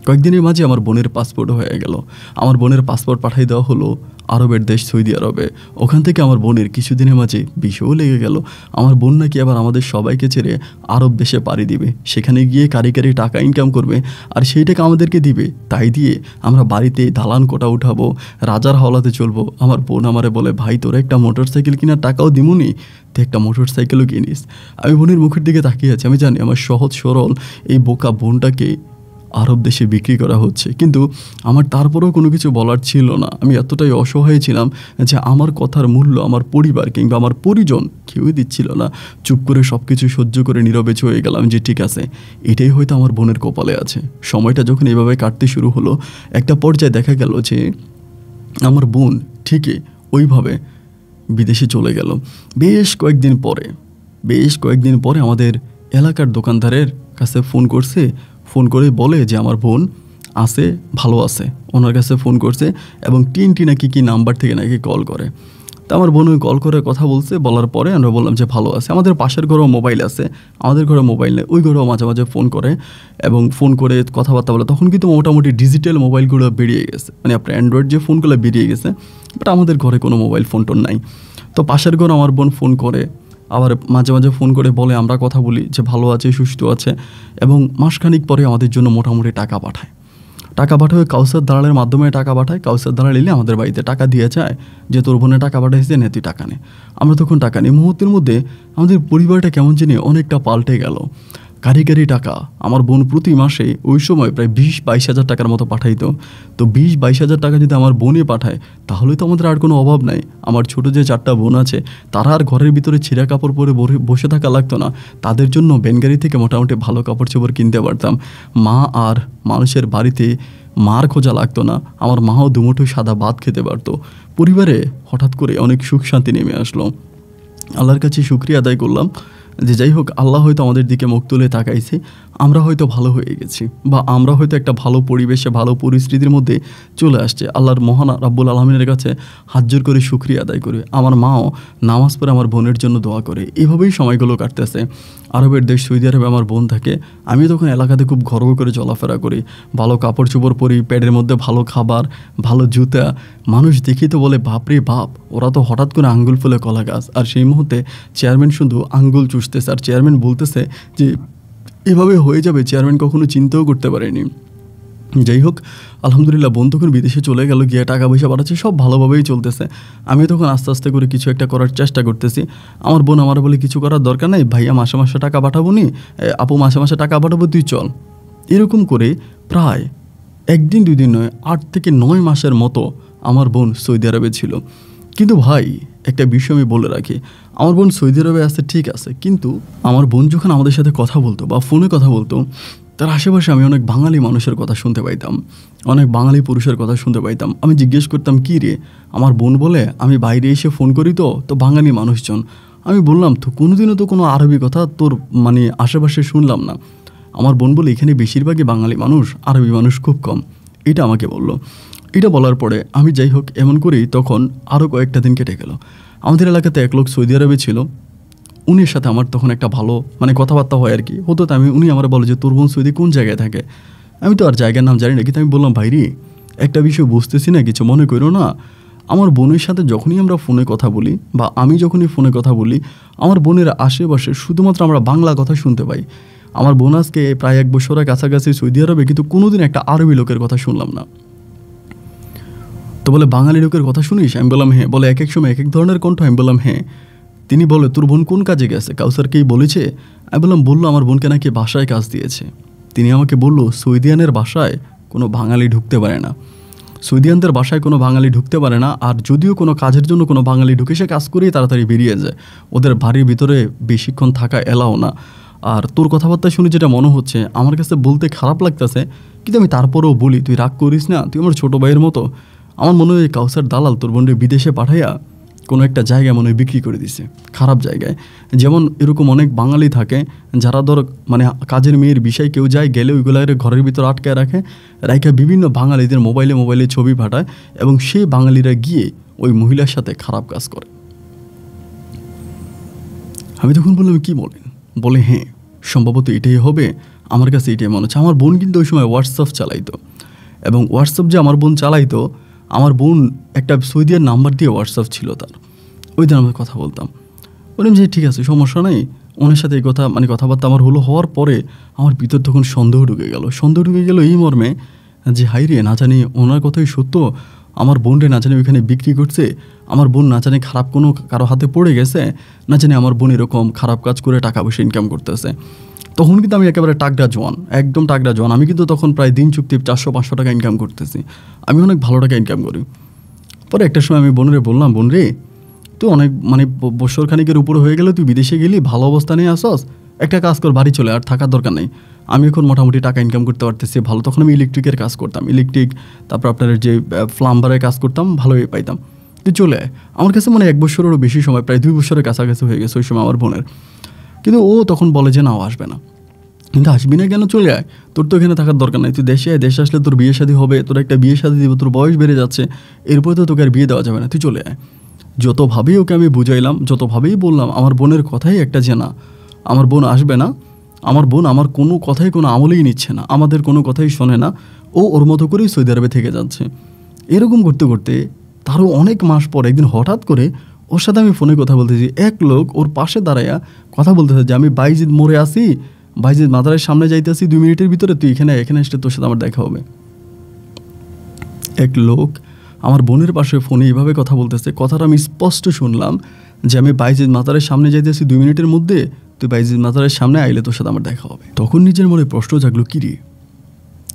কয়েকদিনের মাঝে আমার বোনের পাসপোর্ট হয়ে গেল। আমার বোনের পাসপোর্ট পাঠিয়ে দেওয়া হলো আরবের দেশ সৌদি আরবে। ওখান থেকে আমার বোনের কিছুদিনের মাঝে বিষয়ও লেগে গেল। আমার বোন নাকি আবার আমাদের সবাইকে ছেড়ে আরব দেশে পাড়ি দিবে, সেখানে গিয়ে কারি টাকা ইনকাম করবে, আর সেই টাকা আমাদেরকে দিবে। তাই দিয়ে আমরা বাড়িতে দালান কোটা উঠাবো, রাজার হাওলাতে চলবো। আমার বোন আমারে বলে, ভাই তোরা একটা মোটরসাইকেল কেনার টাকাও দিমুনি, তুই একটা মোটরসাইকেলও কিনিস। আমি বোনের মুখের দিকে তাকিয়ে আছি। আমি জানি আমার সহজ সরল এই বোকা বোনটাকে আরব দেশে বিক্রি করা হচ্ছে, কিন্তু আমার তারপরেও কোনো কিছু বলার ছিল না। আমি এতটাই অসহায় ছিলাম যে আমার কথার মূল্য আমার পরিবার কিংবা আমার পরিজন কেউই দিচ্ছিল না। চুপ করে সব কিছু সহ্য করে নীরবে হয়ে গেলাম যে ঠিক আছে, এটাই হয়তো আমার বোনের কপালে আছে। সময়টা যখন এইভাবে কাটতে শুরু হলো, একটা পর্যায়ে দেখা গেল যে আমার বোন ঠিকই ওইভাবে বিদেশে চলে গেল। বেশ কয়েকদিন পরে আমাদের এলাকার দোকানদারের কাছে ফোন করে বলে যে আমার বোন আছে, ভালো আছে। ওনার কাছে ফোন করছে এবং টিনটি নাকি কি নাম্বার থেকে নাকি কল করে। তা আমার বোন ওই কল করে কথা বলার পরে আমরা বললাম যে ভালো আছে। আমাদের পাশের ঘরেও মোবাইল আছে, আমাদের ঘরে মোবাইল নেই, ওই ঘরেও মাঝে মাঝে ফোন করে এবং ফোন করে কথাবার্তা বলে। তখন কিন্তু মোটামুটি ডিজিটাল মোবাইলগুলো বেরিয়ে গেছে, মানে আপনার অ্যান্ড্রয়েড যে ফোনগুলো বেরিয়ে গেছে, বাট আমাদের ঘরে কোনো মোবাইল ফোন টোন নাই। তো পাশের ঘরে আমার বোন ফোন করে, আবার মাঝে মাঝে ফোন করে বলে আমরা কথা বলি যে ভালো আছে, সুস্থ আছে, এবং মাসখানিক পরে আমাদের জন্য মোটামুটি টাকা পাঠায় কাউসার দালালের মাধ্যমে টাকা পাঠায়। কাউসার দালাল এলে আমাদের বাড়িতে টাকা দিয়ে যায় যে তোর বোনে টাকা পাঠাইছে, নে তুই টাকা নে। আমরা তখন টাকা নিই। মুহূর্তের মধ্যে আমাদের পরিবারটা কেমন জানি অনেকটা পাল্টে গেল। কারি কারি টাকা আমার বোন প্রতি মাসে ওই সময় প্রায় 20-22 হাজার টাকার মতো পাঠাইতো। তো 20-22 হাজার টাকা যদি আমার বোনে পাঠায় তাহলে তো আমাদের আর কোনো অভাব নাই। আমার ছোট যে 4টা বোন আছে তারা আর ঘরের ভিতরে ছিঁড়া কাপড় পরে বসে থাকা লাগতো না। তাদের জন্য ব্যানগাড়ি থেকে মোটামুটি ভালো কাপড় চোপড় কিনতে পারতাম। মা আর মানুষের বাড়িতে মার খোঁজা লাগতো না। আমার মাও দুমুঠো সাদা ভাত খেতে পারতো। পরিবারে হঠাৎ করে অনেক সুখ শান্তি নেমে আসলো। আল্লাহর কাছে শুকরিয়া আদায় করলাম যে যাই হোক আল্লাহ হয়তো আমাদের দিকে মুখ তুলে তাকাইছে, আমরা হয়তো ভালো হয়ে গেছি বা আমরা হয়তো একটা ভালো পরিবেশে ভালো পরিস্থিতির মধ্যে চলে আসছে। আল্লাহর মহান রাব্বুল আলামিনের কাছে হাত জোর করে শুকরিয়া আদায় করে আমার মাও নামাজ পড়ে আমার বোনের জন্য দোয়া করে। এভাবেই সময়গুলো কাটতেছে। আরবের দেশ সৌদি আরবে আমার বোন থাকে। আমি তখন এলাকাতে খুব গর্ব করে চলাফেরা করি, ভালো কাপড় চোপড় পরি, প্যাডের মধ্যে ভালো খাবার, ভালো জুতা। মানুষ দেখি তো বলে বাপরে বাপ, ওরা তো হঠাৎ করে আঙ্গুল ফুলে কলা গাছ। আর সেই মুহূর্তে চেয়ারম্যান শুধু আঙ্গুল চুষতেছে আর চেয়ারম্যান বলতেছে যে এভাবে হয়ে যাবে, চেয়ারম্যান কখনো চিন্তাও করতে পারেনি। যাই হোক আলহামদুলিল্লাহ বোন তখন বিদেশে চলে গেল, গিয়ে টাকা পয়সা বাড়াচ্ছে, সব ভালোভাবেই চলতেছে। আমি তখন আস্তে আস্তে করে কিছু একটা করার চেষ্টা করতেছি। আমার বোন আমার বলে কিছু করার দরকার নাই, ভাইয়া মাসে মাসে টাকা পাঠাবো নি, আপু মাসে মাসে টাকা পাঠাবো, তুই চল। এরকম করে প্রায় 1 দিন 2 দিন নয় 8 থেকে 9 মাসের মতো আমার বোন সৌদি আরবে ছিল। কিন্তু ভাই একটা বিষয় আমি বলে রাখি, আমার বোন সৌদি আরবে আছে ঠিক আছে, কিন্তু আমার বোন যখন আমাদের সাথে কথা বলতো বা ফোনে কথা বলতো তার আশেপাশে আমি অনেক বাঙালি মানুষের কথা শুনতে পাইতাম, অনেক বাঙালি পুরুষের কথা শুনতে পাইতাম। আমি জিজ্ঞেস করতাম কী রে, আমার বোন বলে আমি বাইরে এসে ফোন করি তো বাঙালি মানুষজন। আমি বললাম তো কোনোদিনও তো কোনো আরবি কথা তোর মানে আশেপাশে শুনলাম না। আমার বোন বলে এখানে বেশিরভাগই বাঙালি মানুষ, আরবি মানুষ খুব কম। এটা আমাকে বললো। এটা বলার পরে আমি যাই হোক এমন করেই তখন আরও কয়েকটা দিন কেটে গেল। আমাদের এলাকাতে এক লোক সৌদি আরবে ছিল, উনির সাথে আমার তখন একটা ভালো মানে কথাবার্তা হয় আর কি হতো। তো উনি আমার বলে যে তোর বোন সৌদি কোন জায়গায় থাকে। আমি তো আর জায়গার নাম জানি না, কিন্তু আমি বললাম ভাই রে একটা বিষয় বুঝতেছি না, কিছু মনে করো না। আমার বোনের সাথে যখনই আমরা ফোনে কথা বলি বা আমি যখনই ফোনে কথা বলি আমার বোনের আশেপাশে শুধুমাত্র আমরা বাংলা কথা শুনতে পাই। আমার বোন আজকে প্রায় 1 বছরের কাছাকাছি সৌদি আরবে, কিন্তু কোনোদিন একটা আরবি লোকের কথা শুনলাম না। তো বলে বাঙালি লোকের কথা শুনিস? আমি বললাম হ্যাঁ। বলে এক এক সময় এক এক ধরনের কণ্ঠ। আমি বললাম হ্যাঁ। তিনি বলে তোর বোন কোন কাজে গেছে, কাউসারকেই বলেছে? আমি বললো আমার বোনকে নাকি বাসায় কাজ দিয়েছে। তিনি আমাকে বললো সৌদিয়ানের বাসায় কোনো বাঙালি ঢুকতে পারে না, সৌদিয়ানদের বাসায় কোনো বাঙালি ঢুকতে পারে না। আর যদিও কোনো কাজের জন্য কোনো বাঙালি ঢুকে সে কাজ করেই তাড়াতাড়ি বেরিয়ে যায়, ওদের বাড়ির ভিতরে বেশিক্ষণ থাকা এলাও না। আর তোর কথাবার্তা শুনে যেটা মনে হচ্ছে, আমার কাছে বলতে খারাপ লাগতেছে কিন্তু আমি তারপরেও বলি তুই রাগ করিস না, তুই আমার ছোটো ভাইয়ের মতো। আমার মনে হয় কাউসার দালাল তোর বোনকে বিদেশে পাঠাইয়া কোনো একটা জায়গায় মনে হয় বিক্রি করে দিছে, খারাপ জায়গায়। যেমন এরকম অনেক বাঙালি থাকে যারা ধর মানে কাজের মেয়ের বিষয় কেউ যায় গেলে ওইগুলার ঘরের ভিতর আটকায় রাখে, বিভিন্ন বাঙালিদের মোবাইলে ছবি পাঠায় এবং সেই বাঙালিরা গিয়ে ওই মহিলার সাথে খারাপ কাজ করে। আমি তখন বললাম কী বলেন? বলে হ্যাঁ সম্ভবত এটাই হবে, আমার কাছে এটাই মনে হচ্ছে। আমার বোন কিন্তু ওই সময় হোয়াটসঅ্যাপ চালাইতো, এবং হোয়াটসঅ্যাপ যে আমার বোন চালাইতো, আমার বোন একটা সৌদিয়ার নাম্বার দিয়ে হোয়াটসঅ্যাপ ছিল তার, ওই দিন আমরা কথা বলতাম। বললাম যে ঠিক আছে সমস্যা নেই, ওনার সাথে এই কথা মানে কথাবার্তা আমার হওয়ার পরে আমার ভিতর তখন সন্দেহ ঢুকে গেল এই মর্মে যে হাই রে, না জানি ওনার কথাই সত্য, আমার বোনরে না জানি ওইখানে বিক্রি করছে, আমার বোন না জানি খারাপ কোনো কারো হাতে পড়ে গেছে, না জানি আমার বোন এরকম খারাপ কাজ করে টাকা পয়সা ইনকাম করতেছে। তখন কিন্তু আমি একেবারে টাকরা জোয়ান, একদম টাকরা জোয়ান। আমি কিন্তু তখন প্রায় দিন চুক্তি 400-500 টাকা ইনকাম করতেছি, আমি অনেক ভালো টাকা ইনকাম করি। পরে একটা সময় আমি বোনরে বললাম, বোন রে তুই অনেক মানে বছর খানিকের উপরে হয়ে গেলে, তুই বিদেশে গেলি, ভালো অবস্থা নিয়ে আসস, একটা কাজ কর, বাড়ি চলে, আর থাকার দরকার নেই। আমি এখন মোটামুটি টাকা ইনকাম করতে পারতেছি ভালো। তখন আমি ইলেকট্রিকের কাজ করতাম, তারপর আপনার যে প্লাম্বারের কাজ করতাম, ভালোই পাইতাম। তুই চলে আয়। আমার কাছে মানে 1 বছরেরও বেশি সময়, প্রায় 2 বছরের কাছাকাছি হয়ে গেছে ওই সময় আমার বোনের। কিন্তু ও তখন বলে যে না ও আসবে না। কিন্তু আসবি না কেন? চলে আয়, তোর তো এখানে থাকার দরকার নাই, তুই দেশে আয়, দেশে আসলে তোর বিয়ে শাদী হবে, তোর একটা বিয়ে শাদী দিব, তোর বয়স বেড়ে যাচ্ছে, এরপরে তো তোকে আর বিয়ে দেওয়া যাবে না, তুই চলে আয়। যতভাবেই ওকে আমি বুঝাইলাম, যতভাবেই বললাম, আমার বোনের কথাই একটা যে না আমার বোন আসবে না, আমার বোন আমার কোনো কথাই কোনো আমলেই নিচ্ছে না, আমাদের কোনো কথাই শোনে না, ও ওর মতো করেই সৌদি আরবে থেকে যাচ্ছে। এরকম করতে করতে তারও অনেক মাস পর একদিন হঠাৎ করে ওর সাথে আমি ফোনে কথা বলতেছি, এক লোক ওর পাশে দাঁড়াইয়া কথা বলতেছে যে আমি বাইজিদ মোড়ে আসি, বাইজিদ মাদারের সামনে যাইতেছি, 2 মিনিটের ভিতরে তুই এখানে আসলে তোর সাথে আমার দেখা হবে। এক লোক আমার বোনের পাশে ফোনে এইভাবে কথা বলতেছে, কথাটা আমি স্পষ্ট শুনলাম যে আমি বাইজিদ মাদারের সামনে যাইতেছি 2 মিনিটের মধ্যে, তুই বাইজিদ মাজারের সামনে আইলে তোর সাথে আমার দেখা হবে। তখন নিজের মনে প্রশ্ন জাগলো, কি রে,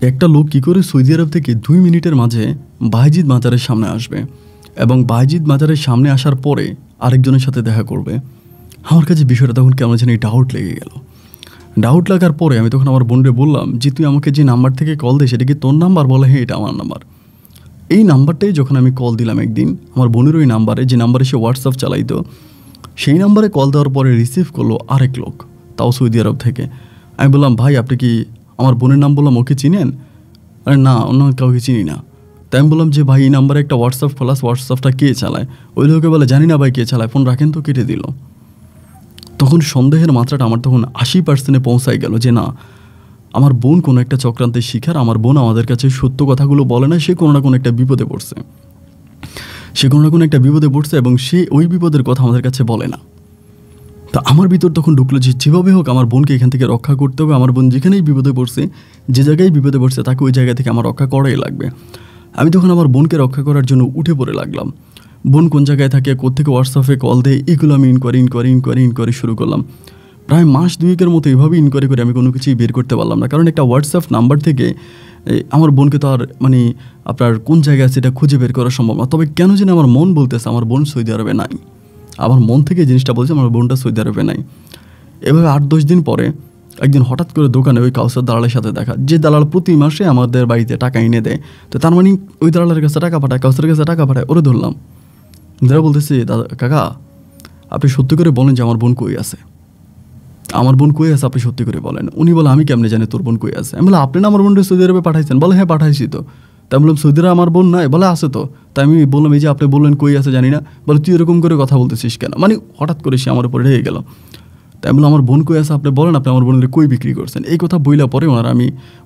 একটা লোক কী করে সৌদি আরব থেকে 2 মিনিটের মাঝে বাইজিদ মাজারের সামনে আসবে এবং বাইজিদ মাজারের সামনে আসার পরে আরেকজনের সাথে দেখা করবে? আমার কাছে বিষয়টা তখন কেমন যেন ডাউট লেগে গেল। ডাউট লাগার পরে আমি তখন আমার বোনরে বললাম যে তুই আমাকে যে নাম্বার থেকে কল দে সেটা কি তোর নাম্বার? বলে হ্যাঁ, এটা আমার নাম্বার। এই নাম্বারটাই যখন আমি কল দিলাম একদিন আমার বোনের ওই নাম্বারে, যে নাম্বারে সে হোয়াটসঅ্যাপ চালাইতো, সেই নাম্বারে কল দেওয়ার পরে রিসিভ করলো আরেক লোক, তাও সৌদি আরব থেকে। আমি বললাম, ভাই আপনি কি, আমার বোনের নাম বললাম, ওকে চিনেন? আরে না, অন্য কাউকে চিনি না। তাই আমি বললাম যে ভাই এই নাম্বারে একটা হোয়াটসঅ্যাপ খোলা, হোয়াটসঅ্যাপটা কে চালায়? ওই লোকে বলে জানি না ভাই কে চালায়, ফোন রাখেন তো, কেটে দিল। তখন সন্দেহের মাত্রাটা আমার তখন 80% পৌঁছায় গেল যে না, আমার বোন কোনো একটা চক্রান্তের শিকার, আমার বোন আমাদের কাছে সত্য কথাগুলো বলে না, সে কোনো না কোনো একটা বিপদে পড়ছে, এবং সে ওই বিপদের কথা আমাদের কাছে বলে না। তা আমার ভিতর তখন ঢুকলো যে যেভাবে হোক আমার বোনকে এখান থেকে রক্ষা করতে হবে, আমার বোন যেখানেই বিপদে পড়ছে, যে জায়গায় বিপদে পড়ছে তাকে ওই জায়গা থেকে আমার রক্ষা করাই লাগবে। আমি তখন আমার বোনকে রক্ষা করার জন্য উঠে পড়ে লাগলাম। বোন কোন জায়গায় থাকে, কোত্থেকে হোয়াটসঅ্যাপে কল দেয়, এগুলো আমি ইনকোয়ারি শুরু করলাম। প্রায় মাস 2 মতো এভাবে ইনকোয়ারি করে আমি কোনো কিছুই বের করতে পারলাম না, কারণ একটা হোয়াটসঅ্যাপ নাম্বার থেকে আমার বোনকে তো আর আপনার কোন জায়গায় আছে এটা খুঁজে বের করা সম্ভব না। তবে কেন যেন আমার মন বলতেছে আমার বোন সৌদি আরবে নাই, আমার মন থেকে জিনিসটা বলছে আমার বোনটা সৌদি আরবে নাই। এভাবে 8-10 দিন পরে একদিন হঠাৎ করে দোকানে ওই কাউসার দালালের সাথে দেখা, যে দালাল প্রতি মাসে আমাদের বাড়িতে টাকা এনে দেয়। তো তার মানে ওই দালালের কাছে টাকা পাঠায়, কাউসারের কাছে টাকা পাঠায়। ওরে ধরলাম, যারা বলতেছে দাদা কাকা আপনি সত্যি করে বলেন যে আমার বোন কই আছে, আপনি সত্যি করে বলেন। উনি বলে আমি কেমনে জানি তোর বোন কই আছে? আমি বলে আপনি না আমার বোনটা সৌদি আরবে পাঠাইছেন? বলে হ্যাঁ পাঠাইছি তো। তাই বললাম সৌদি আরবে আমার বোন নাই? বলে আছে তো। তাই আমি বললাম এই যে আপনি বললেন কই আছে জানি না, বলে তুই এরকম করে কথা বলতেছিস কেন? মানে হঠাৎ করে সে আমার উপরে রেগে গেল। তাই বললাম আমার বোন কই আছে আপনি বলেন, আপনি আমার বোনের কই বিক্রি করছেন? এই কথা বইলা পরে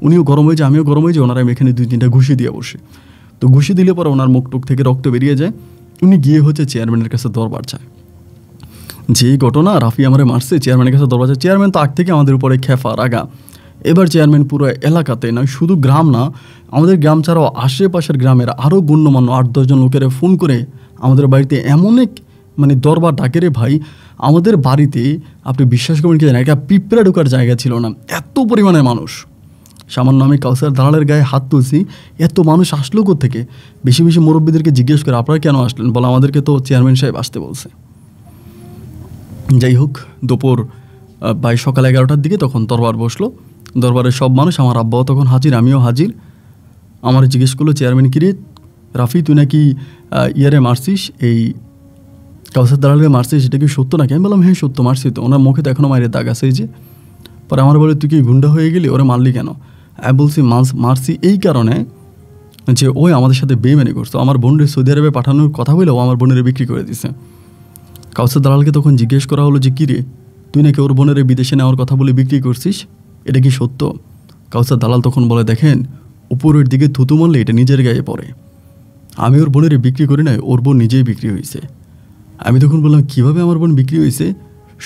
উনিও গরম হয়ে যায়, আমিও গরম হয়ে যাই, ওনারা আমি এখানে 2-3টা ঘুষি দিয়ে বসে। তো ঘুষি দিলে পরে ওনার মুখ টুক থেকে রক্ত বেরিয়ে যায়। উনি গিয়ে চেয়ারম্যানের কাছে দরবার চায়, যেই ঘটনা রাফি আমারে মারছে, চেয়ারম্যানের কাছে দরবার চায়। চেয়ারম্যান তো আগ থেকে আমাদের উপরে খেফা রাগা। এবার চেয়ারম্যান পুরো এলাকাতে নয়, শুধু গ্রাম না, আমাদের গ্রাম ছাড়াও আশেপাশের গ্রামের আরও গণ্যমান্য 8-10 জন লোকের ফোন করে আমাদের বাড়িতে এমন এক দরবার ডাকে রে ভাই, আমাদের বাড়িতে আপনি বিশ্বাস করবেন কি জানেন, একটা পিঁপড়া ঢোকার জায়গা ছিল না, এত পরিমাণে মানুষ। সামান্য আমি কাউসার দালালের গায়ে হাত তুলছি, এত মানুষ আসলো কোত্থেকে? বেশি বেশি মুরব্বীদেরকে জিজ্ঞেস করে আপনারা কেন আসলেন? বলে আমাদেরকে তো চেয়ারম্যান সাহেব আসতে বলছে। যাই হোক, দুপুর সকাল 11টার দিকে তখন দরবার বসলো। দরবারের সব মানুষ, আমার আব্বাও তখন হাজির, আমিও হাজির। আমার জিজ্ঞেস করলো চেয়ারম্যান কিরে রাফি তুই নাকি মারছিস, এই কাউসার দালালকে মারছিস, এটা কি সত্য নাকি? আমি বললাম হ্যাঁ সত্য, মারছি তো। ওনার মুখে তো এখনও মায়ের দাগ আছে। এই যে পরে আমার বলে তুই কি গুন্ডা হয়ে গেলি, ওরা মারলি কেন? আমি বলছি মারছি এই কারণে যে ওই আমাদের সাথে বেইমানি করতো, আমার বোনের সৌদি আরবে পাঠানোর কথা বলে ও আমার বোনের বিক্রি করে দিছে। কাউসার দালালকে তখন জিজ্ঞেস করা হলো যে কিরে তুই নাকি ওর বোনের বিদেশে নেওয়ার কথা বলে বিক্রি করছিস, এটা কি সত্য? কাউসার দালাল তখন বলে দেখেন উপরের দিকে থুতু মারলে এটা নিজের গায়ে পড়ে, আমি ওর বোনের বিক্রি করি নাই, ওর বোন নিজেই বিক্রি হয়েছে। আমি তখন বললাম কীভাবে আমার বোন বিক্রি হয়েছে?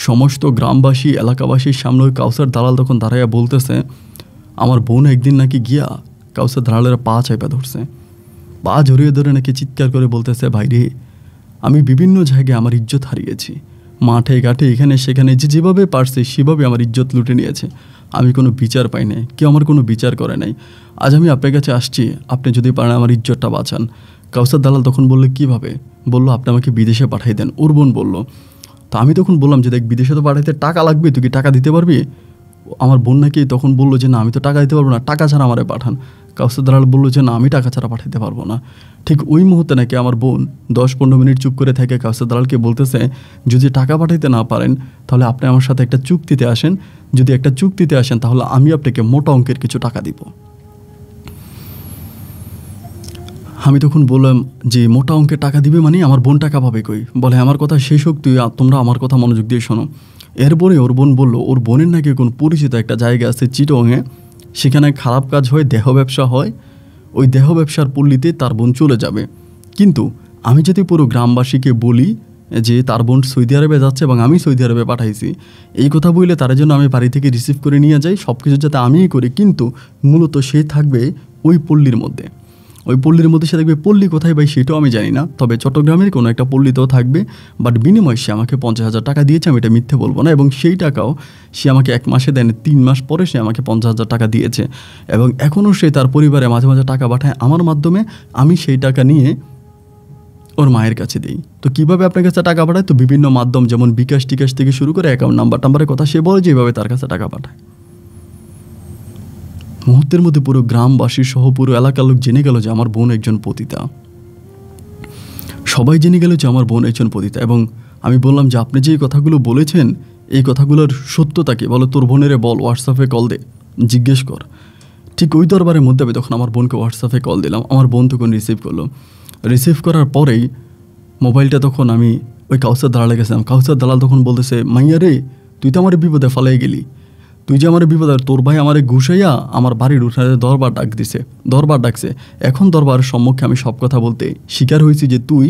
সমস্ত গ্রামবাসী এলাকাবাসীর সামনে ওই কাউসার দালাল তখন দাঁড়াইয়া বলতেছে আমার বোন একদিন নাকি গিয়া কাউসার দালালের পা চাইপা ধরছে, পা জড়িয়ে ধরে নাকি চিৎকার করে বলতেছে ভাই রে আমি বিভিন্ন জায়গায় আমার ইজ্জত হারিয়েছি, মাঠে ঘাটে এখানে সেখানে, যেভাবে পারছে সেভাবে আমার ইজ্জত লুটে নিয়েছে, আমি কোনো বিচার পাই নাই, কেউ আমার কোনো বিচার করে নাই। আজ আমি আপনার কাছে আসছি, আপনি যদি পারেন আমার ইজ্জতটা বাঁচান। কাউসার দালাল তখন বললো কীভাবে? বললো আপনি আমাকে বিদেশে পাঠাই দেন, ওর বোন বললো। তো আমি তখন বললাম যে দেখ বিদেশে তো পাঠাইতে টাকা লাগবে, তুই কি টাকা দিতে পারবি? আমার বোন নাকি তখন বললো যে না আমি তো টাকা দিতে পারবো না, টাকা ছাড়া আমারে পাঠান। কাউসার দালাল বললো যে না আমি টাকা ছাড়া পাঠাতে পারবো না। ঠিক ওই মুহূর্তে নাকি আমার বোন 10-15 মিনিট চুপ করে থাকে কাউসার দালালকে বলতেছে যদি টাকা পাঠাইতে না পারেন তাহলে আপনি আমার সাথে একটা চুক্তিতে আসেন, যদি একটা চুক্তিতে আসেন তাহলে আমি আপনাকে মোটা অঙ্কের কিছু টাকা দিব। আমি তখন বললাম যে মোটা অঙ্কের টাকা দিবে মানে আমার বোন টাকা পাবে কই? বলে আমার কথা শেষ হোক, তোমরা আমার কথা মনোযোগ দিয়ে শোনো। এরপরে ওর বোন বললো ওর বোনের নাকি কোন পরিচিত একটা জায়গা আছে চিটংয়ে, সেখানে খারাপ কাজ হয়, দেহ ব্যবসা হয়, ওই দেহ ব্যবসার পল্লীতে তার বোন চলে যাবে। কিন্তু আমি যদি পুরো গ্রামবাসীকে বলি যে তার বোন সৌদি আরবে যাচ্ছে এবং আমি সৌদি আরবে পাঠাইছি, এই কথা বললে তার জন্য আমি বাড়ি থেকে রিসিভ করে নিয়ে যাই, সব কিছু যাতে আমিই করি, কিন্তু মূলত সে থাকবে ওই পল্লীর মধ্যে। ওই পল্লীর মধ্যে সে থাকবে, পল্লী কোথায় ভাই সেটাও আমি জানি না, তবে চট্টগ্রামের কোনো একটা পল্লীতেও থাকবে। বাট বিনিময়ে সে আমাকে 50,000 টাকা দিয়েছে, আমি এটা মিথ্যে বলবো না। এবং সেই টাকাও সে আমাকে 1 মাসে দেয়নি, 3 মাস পরে সে আমাকে 50,000 টাকা দিয়েছে। এবং এখনও সে তার পরিবারে মাঝে মাঝে টাকা পাঠায় আমার মাধ্যমে, আমি সেই টাকা নিয়ে ওর মায়ের কাছে দিই। তো কীভাবে আপনার কাছে টাকা পাঠায়? তো বিভিন্ন মাধ্যম, যেমন বিকাশ টিকাশ থেকে শুরু করে অ্যাকাউন্ট নাম্বারের কথা সে বলে যে এইভাবে তার কাছে টাকা পাঠায়। মুহূর্তের মধ্যে পুরো গ্রামবাসী সহ পুরো এলাকার লোক জেনে গেল যে আমার বোন একজন পতিতা। সবাই জেনে গেল যে আমার বোন একজন পতিতা। এবং আমি বললাম যে আপনি যে কথাগুলো বলেছেন এই কথাগুলোর সত্যতা কি? বলো তোর বোনেরে বল, হোয়াটসঅ্যাপে কল দে, জিজ্ঞেস কর। ঠিক ওই দরবারের মধ্যে আমি তখন আমার বোনকে হোয়াটসঅ্যাপে কল দিলাম। আমার বোন তখন রিসিভ করলো। রিসিভ করার পরেই মোবাইলটা তখন আমি ওই কাউসার দালালে গেছিলাম। কাউসার দালাল তখন বলতেছে, মাইয়া রে তুই তো আমার বিপদে ফালাই গেলি, তুই যে আমার বিপদে, তোর ভাই আমার ঘুষাইয়া আমার বাড়ির উঠানে দরবার ডাকছে। এখন দরবারের সম্মুখে আমি সব কথা বলতে স্বীকার হয়েছি যে তুই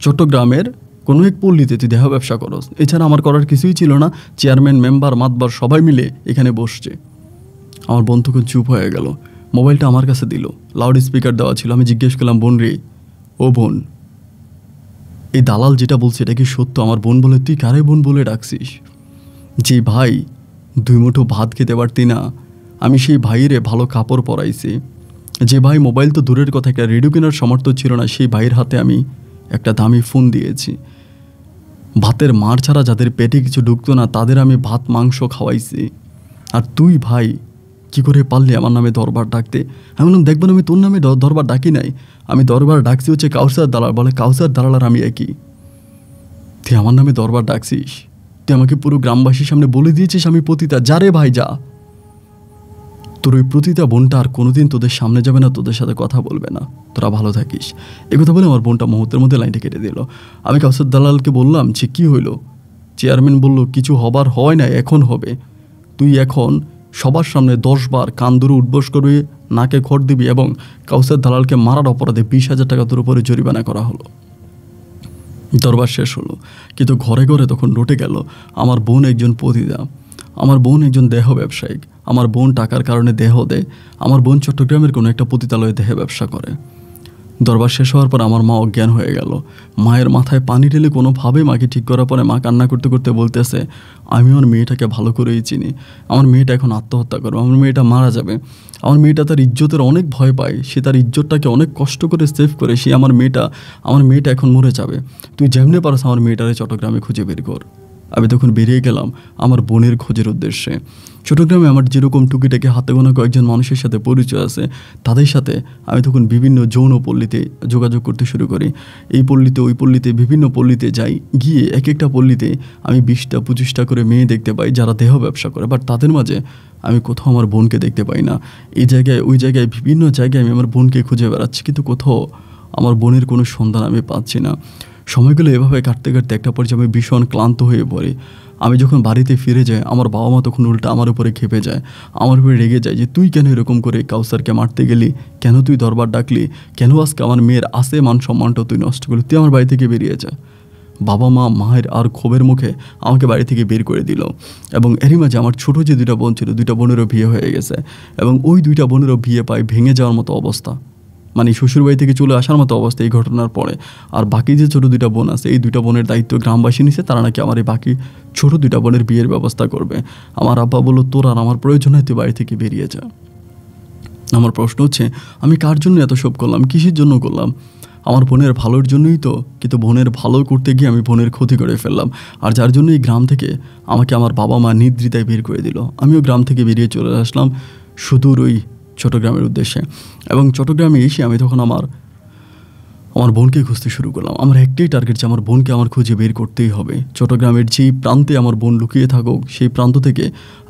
চট্টগ্রামের কোনো এক পল্লীতে তুই দেহ ব্যবসা করস। এছাড়া আমার করার কিছুই ছিল না। চেয়ারম্যান, মেম্বার, মাতবার সবাই মিলে এখানে বসছে। আমার বোন তখন চুপ হয়ে গেল। মোবাইলটা আমার কাছে দিল, লাউড স্পিকার দেওয়া ছিল। আমি জিজ্ঞেস করলাম, বোন রে, ও বোন, এই দালাল যেটা বলছে এটা কি সত্য? আমার বোন বলে, তুই কারে বোন বলে ডাকছিস? যে ভাই 2 মুঠো ভাত খেতে পারতি না, আমি সেই ভাইয়েরে ভালো কাপড় পরাইছি। যে ভাই মোবাইল তো দূরের কথা, একটা রেডিও কেনার সামর্থ্য ছিল না, সেই ভাইয়ের হাতে আমি একটা দামি ফোন দিয়েছি। ভাতের মার ছাড়া যাদের পেটে কিছু ঢুকতো না তাদের আমি ভাত মাংস খাওয়াইছি। আর তুই ভাই কি করে পারলি আমার নামে দরবার ডাকতে? আমি বললাম, দেখবেন আমি তোর নামে দরবার ডাকি নাই, আমি দরবার ডাকছি হচ্ছে কাউসার দালাল। বলে, কাউসার দালাল আর আমি একই? তুই আমার নামে দরবার ডাকছিস? তুই আমাকে পুরো গ্রামবাসীর সামনে বলে দিয়েছিস আমি পতিতা। যা রে ভাই যা, তোর ওই পতিতা বোনটা আর কোনোদিন তোদের সামনে যাবে না, তোদের সাথে কথা বলবে না, তোরা ভালো থাকিস। একথা বলে আমার বোনটা মুহূর্তের মধ্যে লাইনটা কেটে দিল। আমি কাউসার দালালকে বললাম যে কী হইলো? চেয়ারম্যান বলল, কিছু হবার হয় না, এখন হবে। তুই এখন সবার সামনে 10 বার কান ধরে উঠবোস করবি, নাকে খড় দিবি, এবং কাউসার দালালকে মারার অপরাধে 20,000 টাকা তোর উপরে জরিমানা করা হলো। দরবার শেষ হলো, কিন্তু ঘরে ঘরে তখন রটে গেল আমার বোন একজন পতিতা, আমার বোন একজন দেহ ব্যবসায়িক, আমার বোন টাকার কারণে দেহ দেয়, আমার বোন চট্টগ্রামের কোনো একটা পতিতালয়ে দেহ ব্যবসা করে। দরবার শেষ হওয়ার পর আমার মা অজ্ঞান হয়ে গেল। মায়ের মাথায় পানি ঢেলে কোনোভাবে মাকে ঠিক করার পরে মা কান্না করতে করতে বলতেছে, আমি আমার মেয়েটাকে ভালো করেই চিনি, আমার মেয়েটা এখন আত্মহত্যা করবে, আমার মেয়েটা মারা যাবে, আমার মেয়েটা তার ইজ্জতের অনেক ভয় পায়, সে তার ইজ্জতটাকে অনেক কষ্ট করে সেভ করে, সে আমার মেয়েটা এখন মরে যাবে, তুই যেমনি পারস আমার মেয়েটারে চট্টগ্রামে খুঁজে বের কর। আমি তখন বেরিয়ে গেলাম আমার বোনের খোঁজের উদ্দেশ্যে। চট্টগ্রামে আমার যেরকম টুকিটাকি হাতে গোনা কয়েকজন মানুষের সাথে পরিচয় আছে, তাদের সাথে আমি তখন বিভিন্ন যৌন পল্লীতে যোগাযোগ করতে শুরু করি। এই পল্লীতে ওই পল্লীতে বিভিন্ন পল্লীতে যাই, গিয়ে এক একটা পল্লীতে আমি 20টা 25টা করে মেয়ে দেখতে পাই যারা দেহ ব্যবসা করে, বাট তাদের মাঝে আমি কোথাও আমার বোনকে দেখতে পাই না। এই জায়গায় ওই জায়গায় বিভিন্ন জায়গায় আমি আমার বোনকে খুঁজে বেড়াচ্ছি, কিন্তু কোথাও আমার বোনের কোনো সন্ধান আমি পাচ্ছি না। সময়গুলো এভাবে কাটতে কাটতে একটা পর্যায়ে আমি ভীষণ ক্লান্ত হয়ে পড়ি। আমি যখন বাড়িতে ফিরে যাই আমার বাবা মা তখন উল্টা আমার উপরে খেপে যায়, আমার উপরে রেগে যায় যে তুই কেন এরকম করে কাউসারকে মারতে গেলি, কেন তুই দরবার ডাকলি, কেন আজকে আমার মেয়ের আসে মান সম্মানটা তুই নষ্ট করলি, তুই আমার বাড়ি থেকে বেরিয়ে যা। বাবা মা মায়ের আর ক্ষোভের মুখে আমাকে বাড়ি থেকে বের করে দিল। এবং এরই মাঝে আমার ছোটো যে 2টা বোন ছিল, 2টা বোনেরও বিয়ে হয়ে গেছে, এবং ওই 2টা বোনেরও বিয়ে পায় ভেঙে যাওয়ার মতো অবস্থা, মানে শ্বশুরবাড়ি থেকে চলে আসার মতো অবস্থা এই ঘটনার পরে। আর বাকি যে ছোটো 2টা বোন আছে, এই 2টা বোনের দায়িত্ব গ্রামবাসী নিছে, তারা নাকি আমার এই বাকি ছোটো 2টা বোনের বিয়ের ব্যবস্থা করবে। আমার আব্বা বলল, তোর আর আমার প্রয়োজন হয় তুই বাড়ি থেকে বেরিয়ে যা। আমার প্রশ্ন হচ্ছে, আমি কার জন্য এত সব করলাম, কিসের জন্য করলাম? আমার বোনের ভালোর জন্যই তো, কিন্তু বোনের ভালো করতে গিয়ে আমি বোনের ক্ষতি করে ফেললাম। আর যার জন্য এই গ্রাম থেকে আমাকে আমার বাবা মা নিদ্রিতায় বের করে দিল। আমিও গ্রাম থেকে বেরিয়ে চলে আসলাম সুদূর ওই চট্টগ্রামের উদ্দেশ্যে। এবং চট্টগ্রামে এসে আমি তখন আমার বোনকে খুঁজতে শুরু করলাম। আমার একটাই টার্গেট যে আমার বোনকে আমার খুঁজে বের করতেই হবে। চট্টগ্রামের যেই প্রান্তে আমার বোন লুকিয়ে থাকুক সেই প্রান্ত থেকে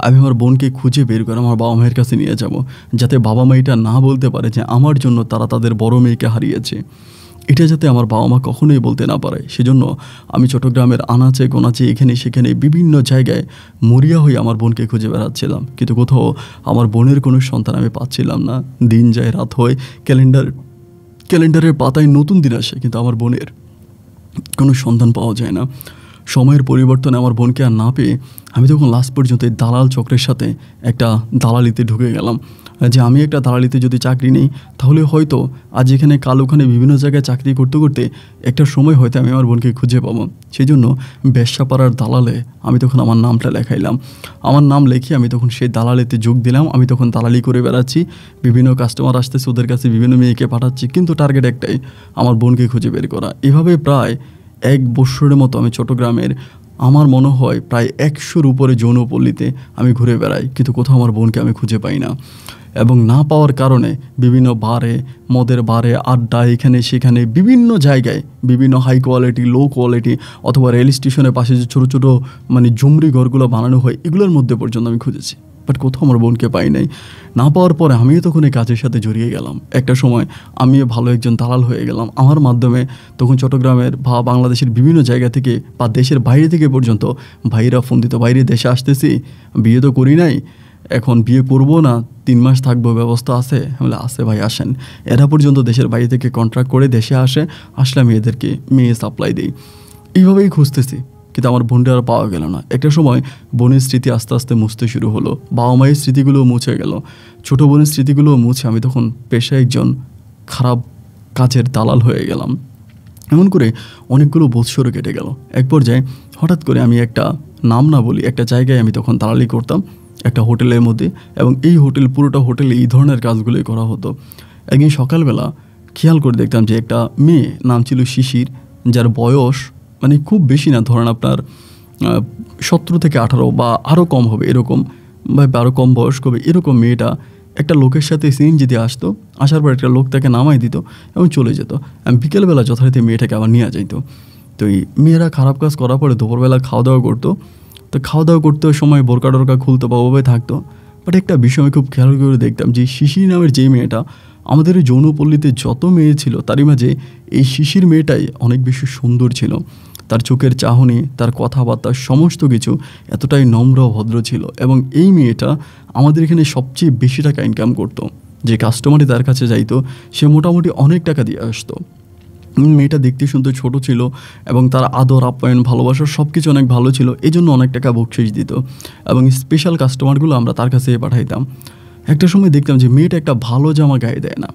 আমি আমার বোনকে খুঁজে বের করে আমার বাবা মায়ের কাছে নিয়ে যাব, যাতে বাবা মা এটা না বলতে পারে যে আমার জন্য তারা তাদের বড় মেয়েকে হারিয়েছে। এটা যাতে আমার বাবা মা কখনোই বলতে না পারে, সেজন্য আমি চট্টগ্রামের আনাচে গোনাচে এখানে সেখানে বিভিন্ন জায়গায় মরিয়া হয়ে আমার বোনকে খুঁজে বেড়াচ্ছিলাম, কিন্তু কোথাও আমার বোনের কোনো সন্তান আমি পাচ্ছিলাম না। দিন যায় রাত হয়, ক্যালেন্ডারের পাতায় নতুন দিন আসে, কিন্তু আমার বোনের কোনো সন্ধান পাওয়া যায় না। সময়ের পরিবর্তনে আমার বোনকে আর না পেয়ে আমি তখন লাস্ট পর্যন্ত এই দালাল চক্রের সাথে একটা দালালিতে ঢুকে গেলাম। যে আমি একটা দালালিতে যদি চাকরি নেই তাহলে হয়তো আজ এখানে কাল ওখানে বিভিন্ন জায়গায় চাকরি করতে করতে একটা সময় হয়তো আমি আমার বোনকে খুঁজে পাবো। সেই জন্য বেশ্যাপাড়ার দালালে আমি তখন আমার নামটা লেখাইলাম। আমার নাম লিখে আমি তখন সেই দালালিতে যোগ দিলাম। আমি তখন দালালি করে বেড়াচ্ছি, বিভিন্ন কাস্টমার আসতেছে, ওদের কাছে বিভিন্ন মেয়েকে পাঠাচ্ছি, কিন্তু টার্গেট একটাই, আমার বোনকে খুঁজে বের করা। এভাবে প্রায় 1 বছরের মতো আমি চট্টগ্রামের আমার মনে হয় প্রায় 100-র উপরে যৌনপল্লীতে আমি ঘুরে বেড়াই, কিন্তু কোথাও আমার বোনকে আমি খুঁজে পাই না। এবং না পাওয়ার কারণে বিভিন্ন বারে, মদের বারে, আড্ডা, এখানে সেখানে বিভিন্ন জায়গায় বিভিন্ন হাই কোয়ালিটি, লো কোয়ালিটি, অথবা রেল স্টেশনের পাশে যে ছোটো ছোটো মানে জুমরি ঘরগুলো বানানো হয়, এগুলোর মধ্যে পর্যন্ত আমি খুঁজেছি, বাট কোথাও আমার বোনকে পাই নাই। না পাওয়ার পরে আমিও তখন এই কাজের সাথে জড়িয়ে গেলাম। একটা সময় আমিও ভালো একজন দালাল হয়ে গেলাম। আমার মাধ্যমে তখন চট্টগ্রামের বা বাংলাদেশের বিভিন্ন জায়গা থেকে বা দেশের বাইরে থেকে পর্যন্ত ভাইরা ফোন দিত, বাইরে দেশে আসতেছি, বিয়ে তো করি নাই, এখন বিয়ে করবো না, 3 মাস থাকবো, ব্যবস্থা আছে? বলে আছে ভাই, আসেন। এরা পর্যন্ত দেশের বাইরে থেকে কন্ট্রাক্ট করে দেশে আসলে আমি এদেরকে মেয়ে সাপ্লাই দিই। এইভাবেই খুঁজতেছি, কিন্তু আমার বোনটা আর পাওয়া গেল না। একটা সময় বোনের স্মৃতি আস্তে আস্তে মুছতে শুরু হলো, বাবা মায়ের স্মৃতিগুলোও মুছে গেল, ছোটো বোনের স্মৃতিগুলোও মুছে আমি তখন পেশায় একজন খারাপ কাজের দালাল হয়ে গেলাম। এমন করে অনেকগুলো বৎসর কেটে গেল। এক পর্যায়ে হঠাৎ করে আমি একটা নাম না বলি একটা জায়গায় আমি তখন দালালি করতাম, একটা হোটেলের মধ্যে, এবং এই পুরোটা হোটেলে এই ধরনের কাজগুলোই করা হতো। একদিন সকালবেলা খেয়াল করে দেখতাম যে একটা মেয়ে, নাম ছিল শিশির, যার বয়স মানে খুব বেশি না, ধরেন আপনার 17 থেকে 18 বা আরও কম হবে এরকম, বা আরও কম বয়স্ক হবে এরকম মেয়েটা একটা লোকের সাথে সিএনজিতে আসতো, আসার পর একটা লোক তাকে নামাই দিত এবং চলে যেত। আমি বিকেলবেলা যথারীতি মেয়েটাকে আবার নিয়ে যাইত। তো এই মেয়েরা খারাপ কাজ করার পরে দুপুরবেলা খাওয়া দাওয়া করতো, তো খাওয়া দাওয়া করতে সময় বোরকা টোরকা খুলতো বা ওভাবে থাকতো। বাট একটা বিষয় আমি খুব খেয়াল করে দেখতাম যে শিশির নামের যেই মেয়েটা, আমাদের এই যৌনপল্লীতে যত মেয়ে ছিল তারই মাঝে এই শিশির মেয়েটাই অনেক বেশি সুন্দর ছিল। তার চোখের চাহনি, তার কথাবার্তা, সমস্ত কিছু এতটাই নম্র ভদ্র ছিল। এবং এই মেয়েটা আমাদের এখানে সবচেয়ে বেশি টাকা ইনকাম করতো। যে কাস্টমারই তার কাছে যাইতো সে মোটামুটি অনেক টাকা দিয়ে আসতো। মেয়েটা দেখতে শুনতে ছোট ছিল এবং তার আদর আপ্যায়ন ভালোবাসা সব কিছু অনেক ভালো ছিল, এই জন্য অনেক টাকা বকশিশ দিত এবং স্পেশাল কাস্টমারগুলো আমরা তার কাছে পাঠাইতাম। একটা সময় দেখতাম যে মেয়েটা একটা ভালো জামা গায়ে দেয় না,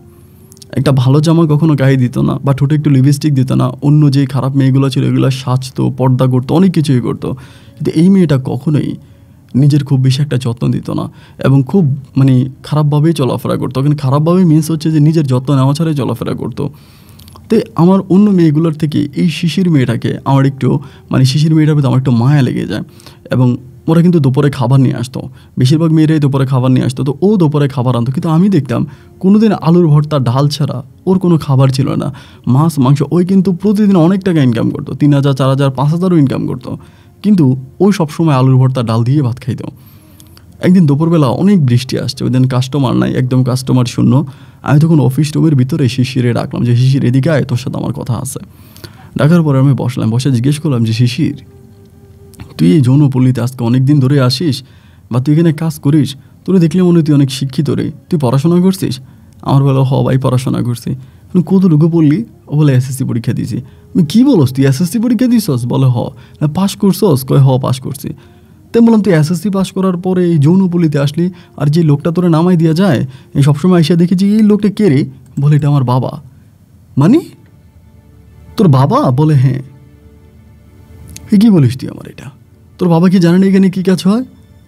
একটা ভালো জামা কখনো গায়ে দিত না, বা ঠোঁটে একটু লিপস্টিক দিত না। অন্য যে খারাপ মেয়েগুলো ছিল এগুলো সাজতো, পর্দা করতো, অনেক কিছুই করতো, কিন্তু এই মেয়েটা কখনোই নিজের খুব বেশি একটা যত্ন দিত না এবং খুব মানে খারাপভাবেই চলাফেরা করতো। কিন্তু খারাপভাবে মিনস হচ্ছে যে নিজের যত্ন নেওয়া ছাড়াই চলাফেরা করতো। তো আমার অন্য মেয়েগুলোর থেকে এই শিশির মেয়েটাকে আমার একটু মানে শিশির মেয়েটার প্রতি আমার একটু মায়া লেগে যায়। এবং ওরা কিন্তু দুপুরে খাবার নিয়ে আসতো, বেশিরভাগ মেয়েরাই দুপুরে খাবার নিয়ে আসতো। তো ও দুপুরে খাবার আনতো, কিন্তু আমি দেখতাম কোনোদিন আলুর ভর্তা ডাল ছাড়া ওর কোনো খাবার ছিল না, মাছ মাংস। ওই কিন্তু প্রতিদিন অনেক টাকা ইনকাম করতো, 3000, 4000, 5000ও ইনকাম করতো, কিন্তু ওই সবসময় আলুর ভর্তা ডাল দিয়ে ভাত খাইতো। একদিন দুপুরবেলা অনেক বৃষ্টি আসছে, ওই দিন কাস্টমার নাই, একদম কাস্টমার শূন্য। আমি তখন অফিস রুমের ভিতরে শিশিরে ডাকলাম যে শিশির এদিকে আয়, তোর সাথে আমার কথা আছে। ডাকার পরে আমি বসলাম, বসে জিজ্ঞেস করলাম যে শিশির, তুই এই যৌনপল্লীতে আজকে অনেক দিন ধরে আসিস বা তুই এখানে কাজ করিস, তোর দেখলে মনে হয় তুই অনেক শিক্ষিত রে, তুই পড়াশোনা করছিস? আমার বলে হ ভাই, পড়াশোনা করছি। কতটুকু পড়লি? ও বলে এসএসসি পরীক্ষা দিয়েছি। আমি কী বলস, তুই এসএসসি পরীক্ষা দিছস? বলে হ। পাস করছস? কয় হ পাস করছি। তাই বললাম তুই এসএসসি পাস করার পরে এই যৌনপল্লীতে আসলি, আর যে লোকটা তোরে নামাই দেওয়া যায় এই সবসময় এসে দেখেছি, এই লোকটা কে রে? বলে এটা আমার বাবা। মানে তোর বাবা? বলে হ্যাঁ। কী বলিস তুই আমার? এটা তোর বাবা কি জানে না এখানে কী কাজ হয়?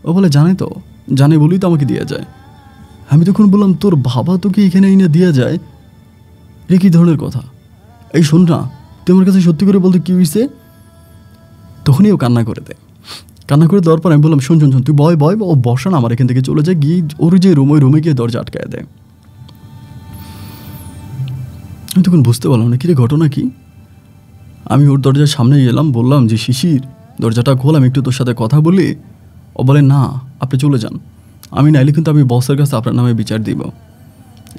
ও বলে জানে তো, জানে বলেই তো আমাকে দেওয়া যায়। আমি তখন বললাম তোর বাবা তোকে এখানে এনে দেওয়া যায়? এ কী ধরনের কথা? এই শোন না, তুই আমার কাছে সত্যি করে বলতে কী হয়েছে? তখনই ও কান্না করে দেয়। কান্না করে দেওয়ার পর আমি বললাম শোন শোন শোন, তুই বয় বয়, ও বসা না, আমার এখান থেকে চলে যায়, গিয়ে ওর যে রুম, ওই রুমে গিয়ে দরজা আটকায় দেয়। আমি তখন বুঝতে পারলাম না কিরে ঘটনা কি। আমি ওর দরজার সামনে গেলাম, বললাম যে শিশির দরজাটা খোল, আমি একটু তোর সাথে কথা বলি। ও বলে না, আপনি চলে যান, আমি নাইলে কিন্তু আমি বসের কাছে আপনার নামে বিচার দিব।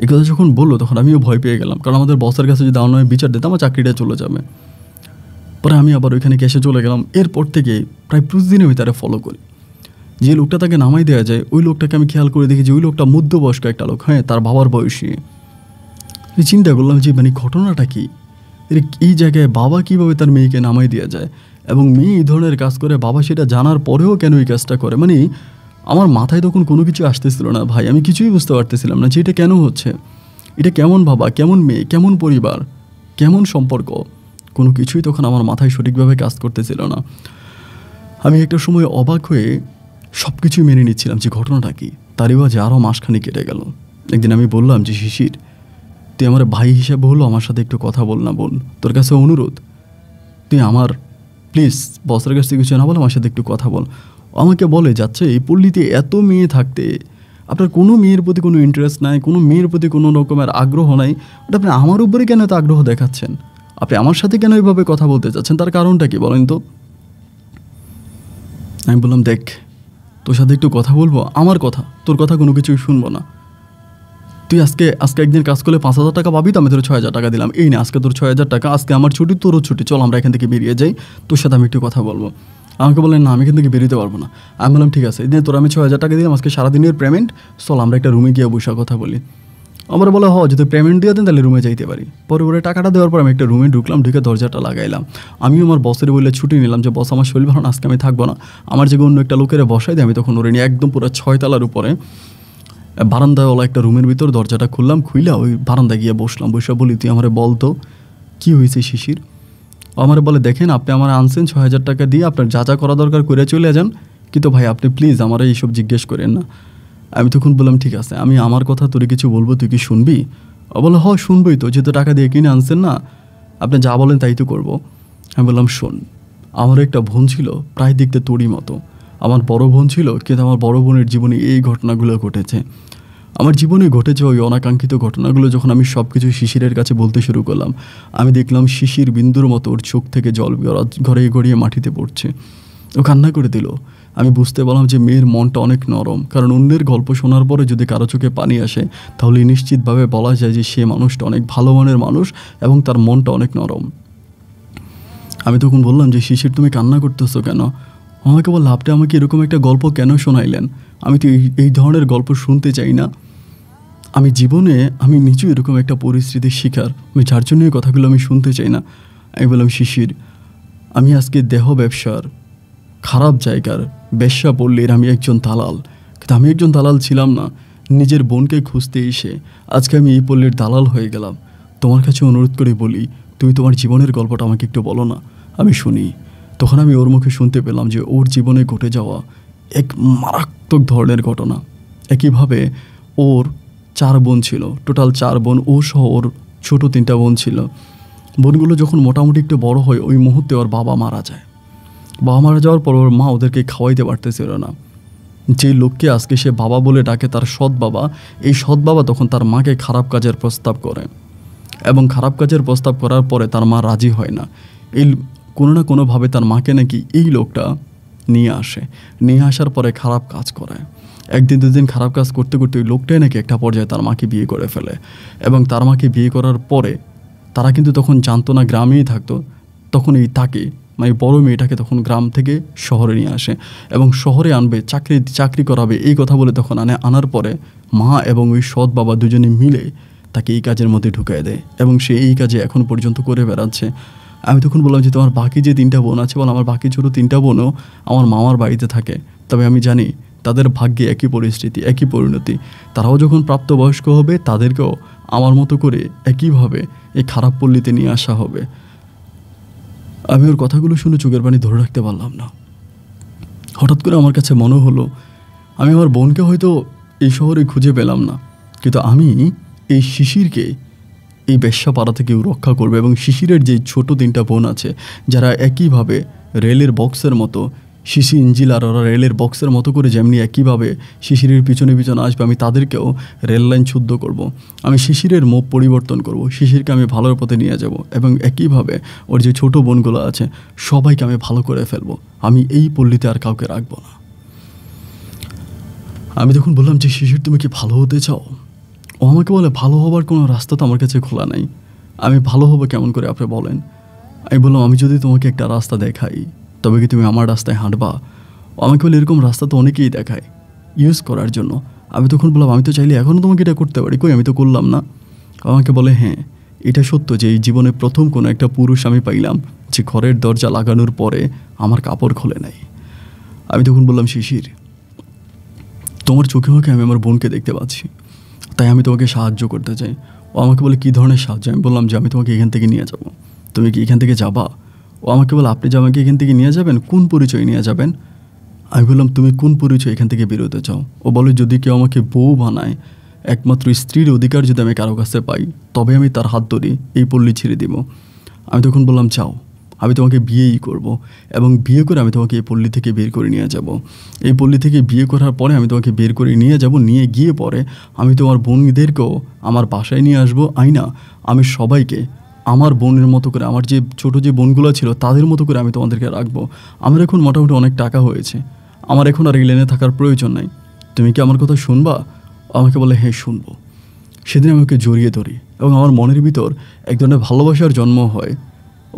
এই কথা যখন বললো তখন আমিও ভয় পেয়ে গেলাম, কারণ আমাদের বসের কাছে যদি আমার নামে বিচার দিতাম আমার চাকরিটা চলে যাবে। পরে আমি আবার ওইখানে কেসে চলে গেলাম। এরপর থেকে প্রায় প্রতিদিন আমি তারা ফলো করি। যে লোকটা তাকে নামাই দেওয়া যায় ওই লোকটাকে আমি খেয়াল করে দেখি যে ওই লোকটা মধ্যবয়স্ক একটা লোক, হ্যাঁ তার বাবার বয়সী। চিন্তা করলাম যে মানে ঘটনাটা কি, এই জায়গায় বাবা কীভাবে তার মেয়েকে নামাই দেওয়া যায় এবং মেয়ে এই ধরনের কাজ করে, বাবা সেটা জানার পরেও কেন এই কাজটা করে। মানে আমার মাথায় তখন কোনো কিছু আসতেছিল না ভাই, আমি কিছুই বুঝতে পারতেছিলাম না যে এটা কেন হচ্ছে, এটা কেমন বাবা, কেমন মেয়ে, কেমন পরিবার, কেমন সম্পর্ক, কোনো কিছুই তখন আমার মাথায় সঠিকভাবে কাজ করতেছিল না। আমি একটা সময় অবাক হয়ে সব কিছুই মেনে নিচ্ছিলাম যে ঘটনাটা কি। তারই মাঝে আরও মাসখানি কেটে গেল। একদিন আমি বললাম যে শিশির, তুই আমার ভাই হিসাবে হলো আমার সাথে একটু কথা বল না বোন, তোর কাছে অনুরোধ, তুই আমার প্লিজ বসের কাছ থেকে কিছু না বল, আমার সাথে একটু কথা বল। আমাকে বলে যাচ্ছে এই পল্লীতে এত মেয়ে থাকতে আপনার কোনো মেয়ের প্রতি কোনো ইন্টারেস্ট নাই, কোনো মেয়ের প্রতি কোনো রকমের আগ্রহ নাই, ওটা আপনি আমার উপরে কেন এত আগ্রহ দেখাচ্ছেন, আপনি আমার সাথে কেন এইভাবে কথা বলতে চাচ্ছেন, তার কারণটা কি বলেন তো। আমি বললাম দেখ, তোর সাথে একটু কথা বলবো, আমার কথা, তোর কথা কোনো কিছুই শুনবো না। তুই আজকে একদিন কাজ করলে 5,000 টাকা পাবি, তো আমি তোর 6,000 টাকা দিলাম, এই না আজকে তোর 6,000 টাকা, আজকে আমার ছুটি তোরও ছুটি, চল আমরা এখান থেকে বেরিয়ে যাই, তোর সাথে আমি একটু কথা বলবো। আমাকে বললেন না আমি এখান থেকে বেরোতে পারবো না। আমি বললাম ঠিক আছে, এদিন তোর আমি 6,000 টাকা দিলাম, আজকে সারাদিনের পেমেন্ট, চল আমরা একটা রুমে গিয়ে বসে কথা বলি। আমার বলে যদি পেমেন্ট দিয়ে দেন তাহলে রুমে যাইতে পারি। পরে টাকাটা দেওয়ার পর আমি একটা রুমে ঢুকলাম, ঢুকে দরজাটা লাগাইলাম। আমিও আমার বসের বলে ছুটি নিলাম যে বস আমার শরীর ভালো না, আজকে আমি থাকবো না, আমার যে অন্য একটা লোকের বসাই দিই। আমি তখন ওরে নিয়ে একদম পুরো 6 তলার উপরে বারান্দাওয়ালা একটা রুমের ভিতর দরজাটা খুললাম, খুইলা ওই বারান্দায় গিয়ে বসলাম। বসে বলি তুই আমারে বল তো কী হয়েছে শিশির। আমারে বলে দেখেন আপনি আমার আনছেন 6,000 টাকা দিয়ে, আপনার যা যা করা দরকার করে চলে যান, কিন্তু ভাই আপনি প্লিজ আমার এইসব জিজ্ঞেস করেন না। আমি তখন বললাম ঠিক আছে, আমি আমার কথা তোরে কিছু বলবো, তুই কি শুনবি? ও বলে শুনবই তো, যেহেতু টাকা দিয়ে কিনে আনছেন না, আপনি যা বলেন তাই তো করবো। আমি বললাম শোন, আমার একটা বোন ছিল প্রায় দেখতে তোরই মতো, আমার বড় বোন ছিল, কিন্তু আমার বড় বোনের জীবনে এই ঘটনাগুলো ঘটেছে। আমার জীবনে ঘটেছে ওই অনাকাঙ্ক্ষিত ঘটনাগুলো। যখন আমি সব কিছু শিশিরের কাছে বলতে শুরু করলাম, আমি দেখলাম শিশির বিন্দুর মতো ওর চোখ থেকে জল গড়িয়ে গড়িয়ে মাটিতে পড়ছে। ও কান্না করে দিল। আমি বুঝতে পারলাম যে মেয়ের মনটা অনেক নরম, কারণ অন্যের গল্প শোনার পরে যদি কারো চোখে পানি আসে তাহলে নিশ্চিতভাবে বলা যায় যে সে মানুষটা অনেক ভালো মনের মানুষ এবং তার মনটা অনেক নরম। আমি তখন বললাম যে শিশির তুমি কান্না করতেছো কেন? আমাকে বলল আপনি আমাকে এরকম একটা গল্প কেন শোনাইলেন? আমি তো এই ধরনের গল্প শুনতে চাই না। আমি জীবনে আমি নিজেও এরকম একটা পরিস্থিতির শিকার, আমি যার জন্য এই কথাগুলো আমি শুনতে চাই না। আমি বললাম শিশির, আমি আজকে দেহ ব্যবসার খারাপ জায়গার বেশ্যা পল্লীর আমি একজন দালাল, কিন্তু আমি একজন দালাল ছিলাম না। নিজের বোনকে খুঁজতে এসে আজকে আমি এই পল্লীর দালাল হয়ে গেলাম। তোমার কাছে অনুরোধ করে বলি, তুমি তোমার জীবনের গল্পটা আমাকে একটু বলো না, আমি শুনি। তখন আমি ওর মুখে শুনতে পেলাম যে ওর জীবনে ঘটে যাওয়া এক মারাত্মক ধরনের ঘটনা। একইভাবে ওর 4 বোন ছিল, টোটাল 4 বোন, ও সহ ওর ছোটো 3টা বোন ছিল। বোনগুলো যখন মোটামুটি একটু বড় হয় ওই মুহূর্তে ওর বাবা মারা যায়। বাবা মারা যাওয়ার পর ওর মা ওদেরকে খাওয়াইতে পারতেছিল না। যে লোককে আজকে সে বাবা বলে ডাকে, তার সৎ বাবা, এই সৎ বাবা তখন তার মাকে খারাপ কাজের প্রস্তাব করে, এবং খারাপ কাজের প্রস্তাব করার পরে তার মা রাজি হয় না। এই কোনো না কোনোভাবে তার মাকে নাকি এই লোকটা নিয়ে আসার পরে খারাপ কাজ করায়। 1 দিন 2 দিন খারাপ কাজ করতে করতে ওই লোকটাই নাকি একটা পর্যায়ে তার মাকে বিয়ে করে ফেলে। এবং তার মাকে বিয়ে করার পরে তারা কিন্তু তখন জানতো না, গ্রামেই থাকতো। তখন এই তাকে মানে বড় মেয়েটাকে তখন গ্রাম থেকে শহরে নিয়ে আসে এবং শহরে আনবে, চাকরি করাবে এই কথা বলে তখন আনার পরে মা এবং ওই সৎ বাবা দুজনে মিলে তাকে এই কাজের মধ্যে ঢুকিয়ে দেয় এবং সে এই কাজে এখন পর্যন্ত করে বেড়াচ্ছে। আমি তখন বললাম যে তোমার বাকি যে 3টা বোন আছে, বল আমার বাকি ছোটো 3টা বোনও আমার মামার বাড়িতে থাকে, তবে আমি জানি তাদের ভাগ্যে একই পরিস্থিতি, একই পরিণতি। তারাও যখন প্রাপ্তবয়স্ক হবে তাদেরকেও আমার মতো করে একইভাবে এই খারাপ পল্লীতে নিয়ে আসা হবে। আমি ওর কথাগুলো শুনে চোখের পানি ধরে রাখতে পারলাম না। হঠাৎ করে আমার কাছে মনে হলো আমি আমার বোনকে হয়তো এই শহরে খুঁজে পেলাম না, কিন্তু আমি এই শিশিরকে এই বেশ্যাপাড়া থেকে রক্ষা করবে। এবং শিশিরের যে ছোট 3টা বোন আছে যারা একইভাবে রেলের বক্সের মতো, শিশি ইঞ্জিল আর ওরা রেলের বক্সের মতো করে যেমনি একইভাবে শিশিরের পিছনে পিছনে আসবে, আমি তাদেরকেও রেল লাইন শুদ্ধ করব। আমি শিশিরের মুখ পরিবর্তন করব, শিশিরকে আমি ভালোর পথে নিয়ে যাব এবং একইভাবে ওর যে ছোট বোনগুলো আছে সবাইকে আমি ভালো করে ফেলবো। আমি এই পল্লীতে আর কাউকে রাখবো না। আমি তখন বললাম যে শিশির তুমি কি ভালো হতে চাও? ও আমাকে বলে ভালো হবার কোনো রাস্তা তো আমার কাছে খোলা নাই। আমি ভালো হবো কেমন করে আপনি বলেন? আমি বললাম আমি যদি তোমাকে একটা রাস্তা দেখাই তবে কি তুমি আমার রাস্তায় হাঁটবা? ও আমাকে বলে এরকম রাস্তা তো অনেকেই দেখায় ইউজ করার জন্য। আমি তখন বললাম আমি তো চাইলে এখনও তোমাকে এটা করতে পারি, কই আমি তো করলাম না। আমাকে বলে হ্যাঁ এটা সত্য যে এই জীবনে প্রথম কোনো একটা পুরুষ আমি পাইলাম যে ঘরের দরজা লাগানোর পরে আমার কাপড় খোলে নাই। আমি তখন বললাম শিশির তোমার চোখে মুখে আমি আমার বোনকে দেখতে পাচ্ছি, তাই আমি তোমাকে সাহায্য করতে চাই। ও আমাকে বলে, কী ধরনের সাহায্য? আমি বললাম যে আমি তোমাকে এখান থেকে নিয়ে যাব। তুমি কি এখান থেকে যাবা? ও আমাকে বলে, আপনি যে আমাকে এখান থেকে নিয়ে যাবেন, কোন পরিচয় নিয়ে যাবেন? আমি বললাম, তুমি কোন পরিচয় এখান থেকে বেরোতে চাও? ও বলে, যদি কেউ আমাকে বউ বানায়, একমাত্র স্ত্রীর অধিকার যদি আমি কারো কাছে পাই, তবে আমি তার হাত ধরে এই পল্লী ছেড়ে দিব। আমি তখন বললাম, যাও, আমি তোমাকে বিয়েই করব, এবং বিয়ে করে আমি তোমাকে এই পল্লী থেকে বের করে নিয়ে যাব। এই পল্লী থেকে বিয়ে করার পরে আমি তোমাকে বের করে নিয়ে যাব, নিয়ে গিয়ে পরে আমি তোমার বোনদেরকেও আমার বাসায় নিয়ে আসবো। আইনা, আমি সবাইকে আমার বোনের মতো করে, আমার যে ছোটো যে বোনগুলো ছিল তাদের মতো করে আমি তোমাদেরকে রাখবো। আমার এখন মোটামুটি অনেক টাকা হয়েছে, আমার এখন আর এই লাইনে থাকার প্রয়োজন নাই। তুমি কি আমার কথা শুনবা? আমাকে বলে, হ্যাঁ শুনবো। সেদিন আমি ওকে জড়িয়ে ধরি এবং আমার মনের ভিতর এক ধরনের ভালোবাসার জন্ম হয়।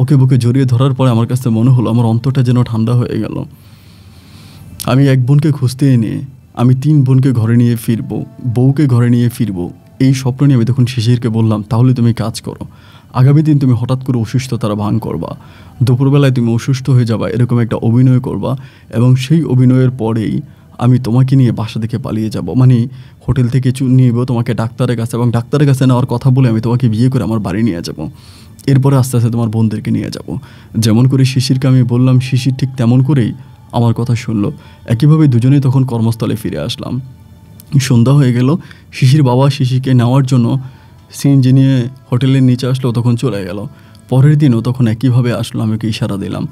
ওকে বুকে জড়িয়ে ধরার পরে আমার কাছে মনে হলো আমার অন্তরটা যেন ঠান্ডা হয়ে গেল। আমি এক বোনকে খুঁজতে এনে আমি 3 বোনকে ঘরে নিয়ে ফিরবো, বউকে ঘরে নিয়ে ফিরবো, এই স্বপ্ন নিয়ে আমি তখন শিশিরকে বললাম, তাহলে তুমি কাজ করো, আগামী দিন তুমি হঠাৎ করে অসুস্থতার ভান করবা, দুপুরবেলায় তুমি অসুস্থ হয়ে যাবা, এরকম একটা অভিনয় করবা, এবং সেই অভিনয়ের পরেই আমি তোমাকে নিয়ে বাসা থেকে পালিয়ে যাব। মানে হোটেল থেকে নিয়ে তোমাকে ডাক্তারের কাছে, এবং ডাক্তারের কাছে নেওয়ার কথা বলে আমি তোমাকে বিয়ে করে আমার বাড়ি নিয়ে যাব। এরপরে আস্তে আস্তে তোমার বোনদেরকে নিয়ে যাব। যেমন করে শিশিরকে আমি বললাম, শিশির ঠিক তেমন করেই আমার কথা শুনলো। একইভাবে দুজনেই তখন কর্মস্থলে ফিরে আসলাম। সন্ধ্যা হয়ে গেল। শিশির বাবা শিশিরকে নেওয়ার জন্য সিএনজি নিয়ে হোটেলের নিচে আসলো, তখন চলে গেল। পরের দিনও তখন একইভাবে আসলো, আমি ওকে ইশারা দিলাম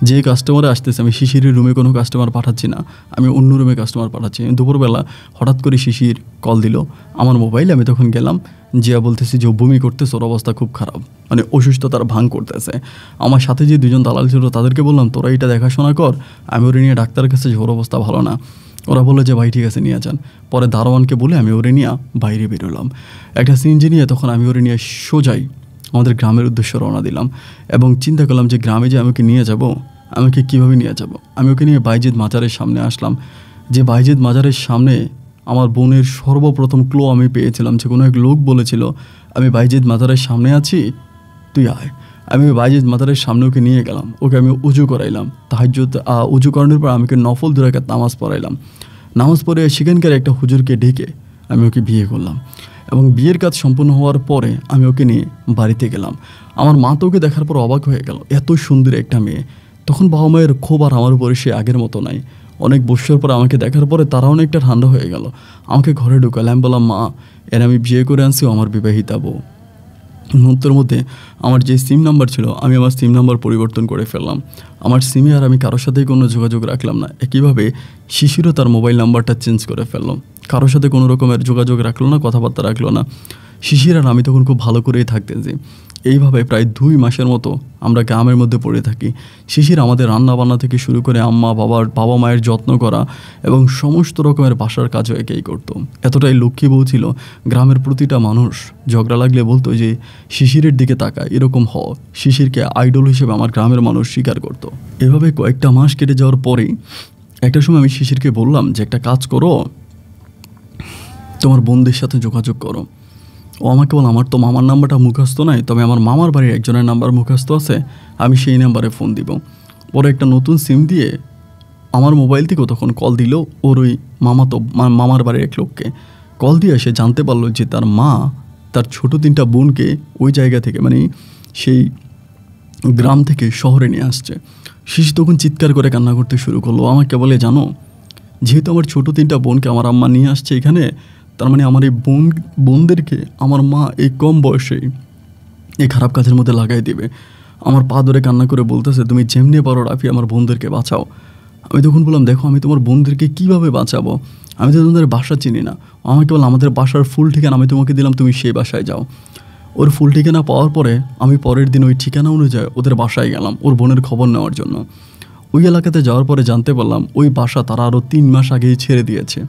যে কাস্টমার আসতেছে, আমি শিশিরের রুমে কোনো কাস্টমার পাঠাচ্ছি না, আমি অন্য রুমে কাস্টমার পাঠাচ্ছি। দুপুরবেলা হঠাৎ করে শিশির কল দিল আমার মোবাইলে। আমি তখন গেলাম, জিয়া বলতেছি যে বমি করতেছে, ওর অবস্থা খুব খারাপ, মানে অসুস্থতার ভাঙ করতেছে। আমার সাথে যে 2জন দালাল ছিল তাদেরকে বললাম, তোরা এটা দেখাশোনা কর, আমি ওরে নিয়ে ডাক্তারের কাছে যে ওর অবস্থা ভালো না। ওরা বললো যে ভাই ঠিক আছে নিয়ে যান। পরে দারোয়ানকে বলে আমি ওরে নিয়ে বাইরে বেরোলাম। একটা সিএনজি নিয়ে তখন আমি ওরে নিয়ে সোজাই আমাদের গ্রামের উদ্দেশ্যে রওনা দিলাম, এবং চিন্তা করলাম যে গ্রামে যে আমাকে নিয়ে যাব, আমাকে কীভাবে নিয়ে যাব। আমি ওকে নিয়ে বাইজিদ মাজারের সামনে আসলাম। যে বাইজিদ মাজারের সামনে আমার বোনের সর্বপ্রথম ক্লো আমি পেয়েছিলাম, যে কোনো এক লোক বলেছিল আমি বাইজিদ মাজারের সামনে আছি, তুই আয়। আমি বাইজিদ মাজারের সামনে ওকে নিয়ে গেলাম, ওকে আমি উজু করাইলাম। তাহাজ্জুদ উজু করানোর পর আমাকে নফল 2 রাকাত নামাজ পড়াইলাম। নামাজ পড়ে সেখানকার একটা হুজুরকে ডেকে আমি ওকে বিয়ে করলাম, এবং বিয়ের কাজ সম্পূর্ণ হওয়ার পরে আমি ওকে নিয়ে বাড়িতে গেলাম। আমার মা তো ওকে দেখার পর অবাক হয়ে গেল, এত সুন্দর একটা মেয়ে। তখন বাবা মায়ের ক্ষোভ আর আমার উপরে সে আগের মতো নাই। অনেক বছর পর আমাকে দেখার পরে তারা অনেকটা ঠান্ডা হয়ে গেল। আমাকে ঘরে ঢুকালে আমি বললাম, মা এর আমি বিয়ে করে আনছি, আমার বিবাহিতা বউ। মুহূর্তের মধ্যে আমার যে সিম নাম্বার ছিল আমি আমার সিম নাম্বার পরিবর্তন করে ফেললাম। আমার সিমে আর আমি কারোর সাথেই কোনো যোগাযোগ রাখলাম না। একইভাবে শিশিরও তার মোবাইল নাম্বারটা চেঞ্জ করে ফেললো, কারোর সাথে কোনো রকমের যোগাযোগ রাখলো না, কথাবার্তা রাখলো না। শিশির আর আমি তখন খুব ভালো করেই থাকতেছি। এইভাবে প্রায় 2 মাসের মতো আমরা গ্রামের মধ্যে পড়ে থাকি। শিশির আমাদের রান্নাবান্না থেকে শুরু করে বাবা মায়ের যত্ন করা এবং সমস্ত রকমের বাসার কাজও একেই করতো। এতটাই লক্ষ্মী বউ ছিল, গ্রামের প্রতিটা মানুষ ঝগড়া লাগলে বলতো যে শিশিরের দিকে তাকায়, এরকম শিশিরকে আইডল হিসেবে আমার গ্রামের মানুষ স্বীকার করতো। এভাবে কয়েকটা মাস কেটে যাওয়ার পরেই একটা সময় আমি শিশিরকে বললাম যে একটা কাজ করো, তোমার বোনদের সাথে যোগাযোগ করো। ও আমাকে বল, আমার তো মামার নাম্বারটা মুখস্থ নাই, তবে আমার মামার বাড়ির একজনের নাম্বার মুখস্থ আছে, আমি সেই নাম্বারে ফোন দিব। পরে একটা নতুন সিম দিয়ে আমার মোবাইল থেকেও তখন কল দিল ওর ওই মামার বাড়ির এক লোককে। কল দিয়ে সে জানতে পারলো যে তার মা তার ছোটো 3টা বোনকে ওই জায়গা থেকে, মানে সেই গ্রাম থেকে শহরে নিয়ে আসছে। শিশু তখন চিৎকার করে কান্না করতে শুরু করলো। আমাকে বলে, জানো, যেহেতু আমার ছোটো 3টা বোনকে আমার আম্মা নিয়ে আসছে এখানে, তার মানে আমার এই বোনদেরকে আমার মা এই কম বয়সেই এই খারাপ কাজের মধ্যে লাগাই দেবে। আমার পা ধরে কান্না করে বলতেছে, তুমি যেমনি পারো রাফি আমার বোনদেরকে বাঁচাও। আমি তখন বললাম, দেখো আমি তোমার বোনদেরকে কীভাবে বাঁচাবো, আমি তো তোমাদের বাসা চিনি না। আমাকে বললাম, আমাদের বাসার ফুল ঠিকানা আমি তোমাকে দিলাম, তুমি সেই বাসায় যাও। ওর ফুল ঠিকানা পাওয়ার পরে আমি পরের দিন ওই ঠিকানা অনুযায়ী ওদের বাসায় গেলাম ওর বোনের খবর নেওয়ার জন্য। ওই এলাকাতে যাওয়ার পরে জানতে পারলাম ওই বাসা তারা আরও 3 মাস আগেই ছেড়ে দিয়েছে।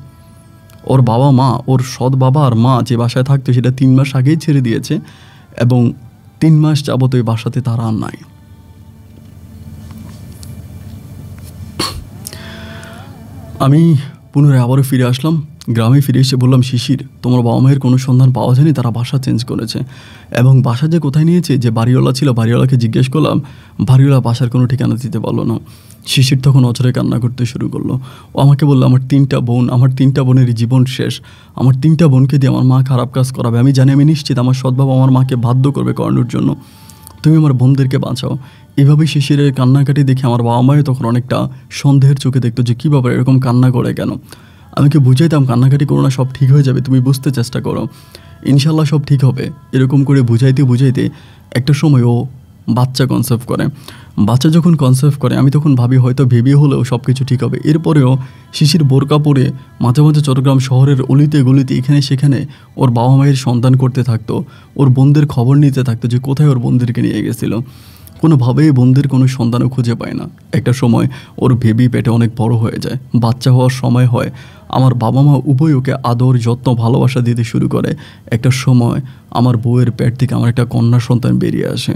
ওর বাবা মা, ওর সৎ বাবা আর মা যে বাসায় থাকতো সেটা 3 মাস আগেই ছেড়ে দিয়েছে, এবং 3 মাস যাবত ওই বাসাতে তারা আর নাই। আমি পুনরায় আবারও ফিরে আসলাম। গ্রামে ফিরে এসে বললাম, শিশির, তোমার বাবা মায়ের কোনো সন্ধান পাওয়া যায়নি? তারা বাসা চেঞ্জ করেছে। এবং বাসা যে কোথায় নিয়েছে, যে বাড়িওয়ালা ছিল, বাড়িওয়ালাকে জিজ্ঞেস করলাম, বাড়িওয়ালা বাসার কোনো ঠিকানা দিতে পারলো না। শিশির তখন অচরে কান্না করতে শুরু করলো। ও আমাকে বললো, আমার 3টা বোন, আমার 3টা বোনের জীবন শেষ। আমার 3টা বোনকে দিয়ে আমার মা খারাপ কাজ করাবে। আমি জানি, আমি নিশ্চিত আমার সৎ বাবা আমার মাকে বাধ্য করবে করানোর জন্য। তুমি আমার বোনদেরকে বাঁচাও। এভাবেই শিশিরের কান্নাকাটি দেখে আমার বাবা মাও তখন অনেকটা সন্দেহের চোখে দেখতো যে কী ব্যাপার, এরকম কান্না করে কেন। আমাকে বুঝাইতাম, কান্নাকাটি করো না, সব ঠিক হয়ে যাবে, তুমি বুঝতে চেষ্টা করো, ইনশাল্লাহ সব ঠিক হবে। এরকম করে বুঝাইতে বুঝাইতে একটা সময় ও বাচ্চা কনসেপ্ট করে। বাচ্চা যখন কনসেপ্ট করে, আমি তখন ভাবি হয়তো ভেবে হলেও সব কিছু ঠিক হবে। এরপরেও শিশির বোরকা পরে মাঝে মাঝে চট্টগ্রাম শহরের অলিতে গলিতে এখানে সেখানে ওর বাবা মায়ের সন্ধান করতে থাকতো। ওর বোনদের খবর নিতে থাকতো যে কোথায় ওর বোনদেরকে নিয়ে গেছিলো। কোনোভাবেই বোনদের কোনো সন্ধানও খুঁজে পায় না। একটা সময় ওর বেবি পেটে অনেক বড় হয়ে যায়, বাচ্চা হওয়ার সময় হয়। আমার বাবা মা উভয় ওকে আদর যত্ন ভালোবাসা দিতে শুরু করে। একটা সময় আমার বউয়ের পেট থেকে আমার একটা কন্যা সন্তান বেরিয়ে আসে,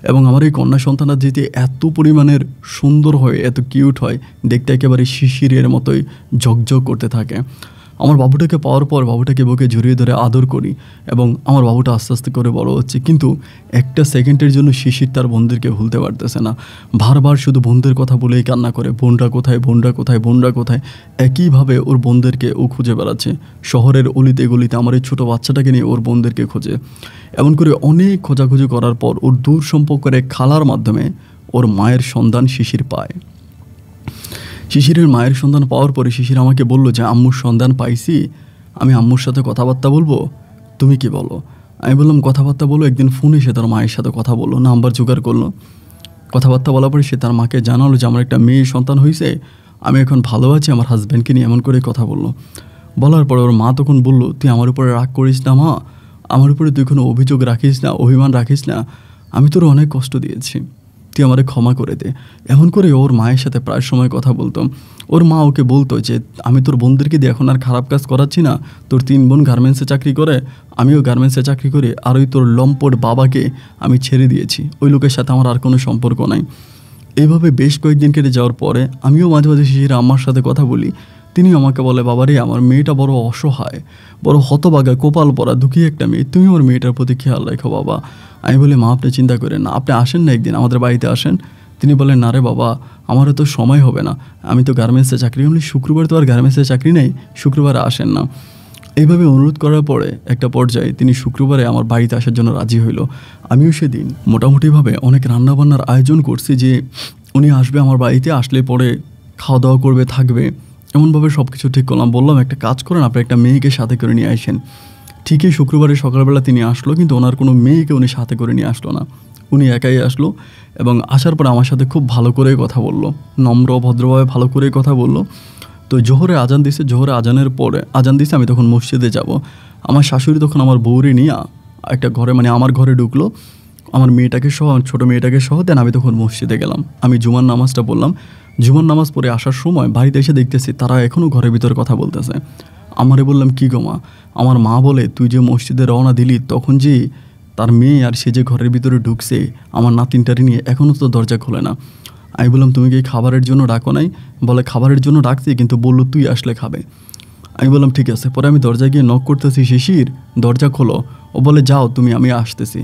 এবং আমার এই কন্যা সন্তানটা যেতে এত পরিমাণের সুন্দর হয়, এত কিউট হয়, দেখতে একেবারে শিশিরের মতোই ঝকঝক করতে থাকে। আমার বাবুটাকে পাওয়ার পর বাবুটাকে বুকে জড়িয়ে ধরে আদর করি, এবং আমার বাবুটা আস্তে আস্তে করে বড় হচ্ছে। কিন্তু একটা সেকেন্ডের জন্য শিশির তার বোনদেরকে ভুলতে পারতেছে না। বারবার শুধু বোনদের কথা বলেই কান্না করে, বোনরা কোথায়, বোনরা কোথায়, বোনরা কোথায়। একইভাবে ওর বোনদেরকে ও খুঁজে বেড়াচ্ছে শহরের অলিতে গলিতে। আমার এই ছোটো বাচ্চাটাকে নিয়ে ওর বোনদেরকে খোঁজে। এমন করে অনেক খোঁজাখুঁজি করার পর ওর দূর সম্পর্কের এক খালার মাধ্যমে ওর মায়ের সন্ধান শিশির পায়। শিশিরের মায়ের সন্ধান পাওয়ার পরে শিশির আমাকে বলল যে, আম্মুর সন্ধান পাইছি, আমি আম্মুর সাথে কথাবার্তা বলবো, তুমি কি বলো? আমি বললাম, কথাবার্তা বলো। একদিন ফোনে সে তার মায়ের সাথে কথা বললো, নাম্বার জোগাড় করলো। কথাবার্তা বলার পরে সে তার মাকে জানালো যে আমার একটা মেয়ে সন্তান হয়েছে, আমি এখন ভালো আছি, আমার হাজব্যান্ডকে নিয়ে এমন করে কথা বললো। বলার পরে ওর মা তখন বলল, তুই আমার উপরে রাগ করিস না মা, আমার উপরে তুই কোনো অভিযোগ রাখিস না, অভিমান রাখিস না, আমি তোর অনেক কষ্ট দিয়েছি, তুই আমারে ক্ষমা করে দে। এমন করে ওর মায়ের সাথে প্রায় সময় কথা বলতো। ওর মা ওকে বলতো যে, আমি তোর বোনদেরকে দিয়ে এখন আর খারাপ কাজ করাচ্ছি না, তোর 3 বোন গার্মেন্টসে চাকরি করে, আমিও গার্মেন্টসে চাকরি করি, আর ওই তোর লম্পট বাবাকে আমি ছেড়ে দিয়েছি, ওই লোকের সাথে আমার আর কোনো সম্পর্ক নাই। এইভাবে বেশ কয়েকদিন কেটে যাওয়ার পরে আমিও মাঝে মাঝে শিশির আম্মার সাথে কথা বলি। তিনিও আমাকে বলে, বাবারে, আমার মেয়েটা বড় অসহায়, বড় হতবাগা, কপাল পরা, দুঃখী একটা মেয়ে, তুমি আমার মেয়েটার প্রতি খেয়াল রাখো বাবা। আমি বলি, মা, আপনি চিন্তা করেন না, আপনি আসেন না একদিন আমাদের বাড়িতে আসেন। তিনি বলেন, না রে বাবা, আমারও তো সময় হবে না, আমি তো গার্মেন্টসে চাকরি করি। শুক্রবার তো আর গার্মেন্টসে চাকরি নেই, শুক্রবারে আসেন না। এইভাবে অনুরোধ করার পরে একটা পর্যায়ে তিনি শুক্রবারে আমার বাড়িতে আসার জন্য রাজি হইল। আমিও সেদিন মোটামুটিভাবে অনেক রান্নাবান্নার আয়োজন করছি যে উনি আসবে আমার বাড়িতে, আসলে পরে খাওয়া দাওয়া করবে, থাকবে, এমনভাবে সব কিছু ঠিক করলাম। বললাম, একটা কাজ করেন, আপনি একটা মেয়েকে সাথে করে নিয়ে আসেন। ঠিকই শুক্রবারে সকালবেলা তিনি আসলো, কিন্তু ওনার কোনো মেয়েকে উনি সাথে করে নিয়ে আসলো না, উনি একাই আসলো। এবং আসার পরে আমার সাথে খুব ভালো করে কথা বলল, নম্র ভদ্রভাবে ভালো করে কথা বলল। তো জোহরে আজান দিছে, জোহরে আজানের পরে আজান দিছে, আমি তখন মসজিদে যাব। আমার শাশুড়ি তখন আমার বউরে নিয়ে একটা ঘরে, মানে আমার ঘরে ঢুকলো, আমার মেয়েটাকে সহ, ছোটো মেয়েটাকে সহ। দেন আমি তখন মসজিদে গেলাম, আমি জুমার নামাজটা বললাম। জুমার নামাজ পড়ে আসার সময় বাড়িতে এসে দেখতেছি তারা এখনও ঘরের ভিতরে কথা বলতেছে। আমারে বললাম, কী গো মা? আমার মা বলে, তুই যে মসজিদে রওনা দিলি তখন যে তার মেয়ে আর সে যে ঘরের ভিতরে ঢুকছে আমার নাতিনটারি নিয়ে, এখনও তো দরজা খোলে না। আমি বললাম, তুমি কি খাবারের জন্য ডাকো নাই? বলে, খাবারের জন্য ডাকছি, কিন্তু বললো তুই আসলে খাবে। আমি বললাম, ঠিক আছে। পরে আমি দরজায় গিয়ে নক করতেছি, শিশির দরজা খোলো। ও বলে, যাও তুমি, আমি আসতেছি।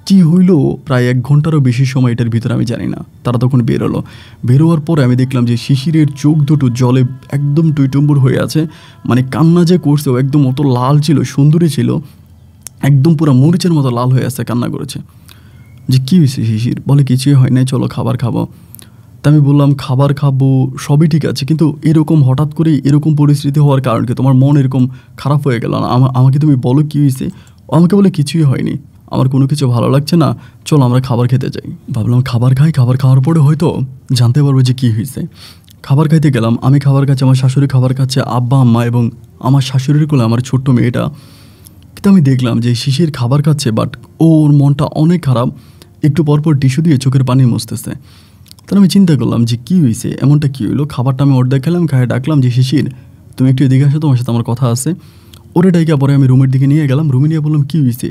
কী হইল, প্রায় 1 ঘন্টারও বেশি সময় এটার ভিতরে আমি জানি না। তারা তখন বেরোলো। বেরোয়ার পরে আমি দেখলাম যে শিশিরের চোখ দুটো জলে একদম টুইটুম্বুর হয়ে আছে, মানে কান্না যে করছে, ও একদম অত লাল ছিল, সুন্দরী ছিল, একদম পুরো মরিচের মতো লাল হয়ে আছে, কান্না করেছে। যে কী হয়েছে শিশির? বলে, কিছুই হয় নাই, চলো খাবার খাবো। তা আমি বললাম, খাবার খাবো, সবই ঠিক আছে, কিন্তু এরকম হঠাৎ করে এরকম পরিস্থিতি হওয়ার কারণ কি? তোমার মন এরকম খারাপ হয়ে গেল না? আমাকে তুমি বলো কী হয়েছে। আমাকে বলে, কিছুই হয়নি, আমার কোনো কিছু ভালো লাগছে না, চলো আমরা খাবার খেতে যাই। ভাবলাম খাবার খাই, খাবার খাওয়ার পরে হয়তো জানতে পারবো যে কী হয়েছে। খাবার খাইতে গেলাম, আমি খাবার খাচ্ছি, আমার শাশুড়ি খাবার খাচ্ছে, আব্বা আম্মা এবং আমার শাশুড়ির কোলে আমার ছোট্ট মেয়েটা। কিন্তু আমি দেখলাম যে শিশির খাবার খাচ্ছে, বাট ওর মনটা অনেক খারাপ, একটু পরপর টিস্যু দিয়ে চোখের পানি মুছতেছে। তাহলে আমি চিন্তা করলাম যে কী হয়েছে, এমনটা কী হইলো। খাবারটা আমি অর্ধেক খেলাম, খাইয়ে ডাকলাম যে, শিশির তুমি একটু এদিকে আসো, তোমার সাথে আমার কথা আছে। ওরে ডাইকা পরে আমি রুমের দিকে নিয়ে গেলাম। রুমে নিয়ে বললাম, কী হয়েছে,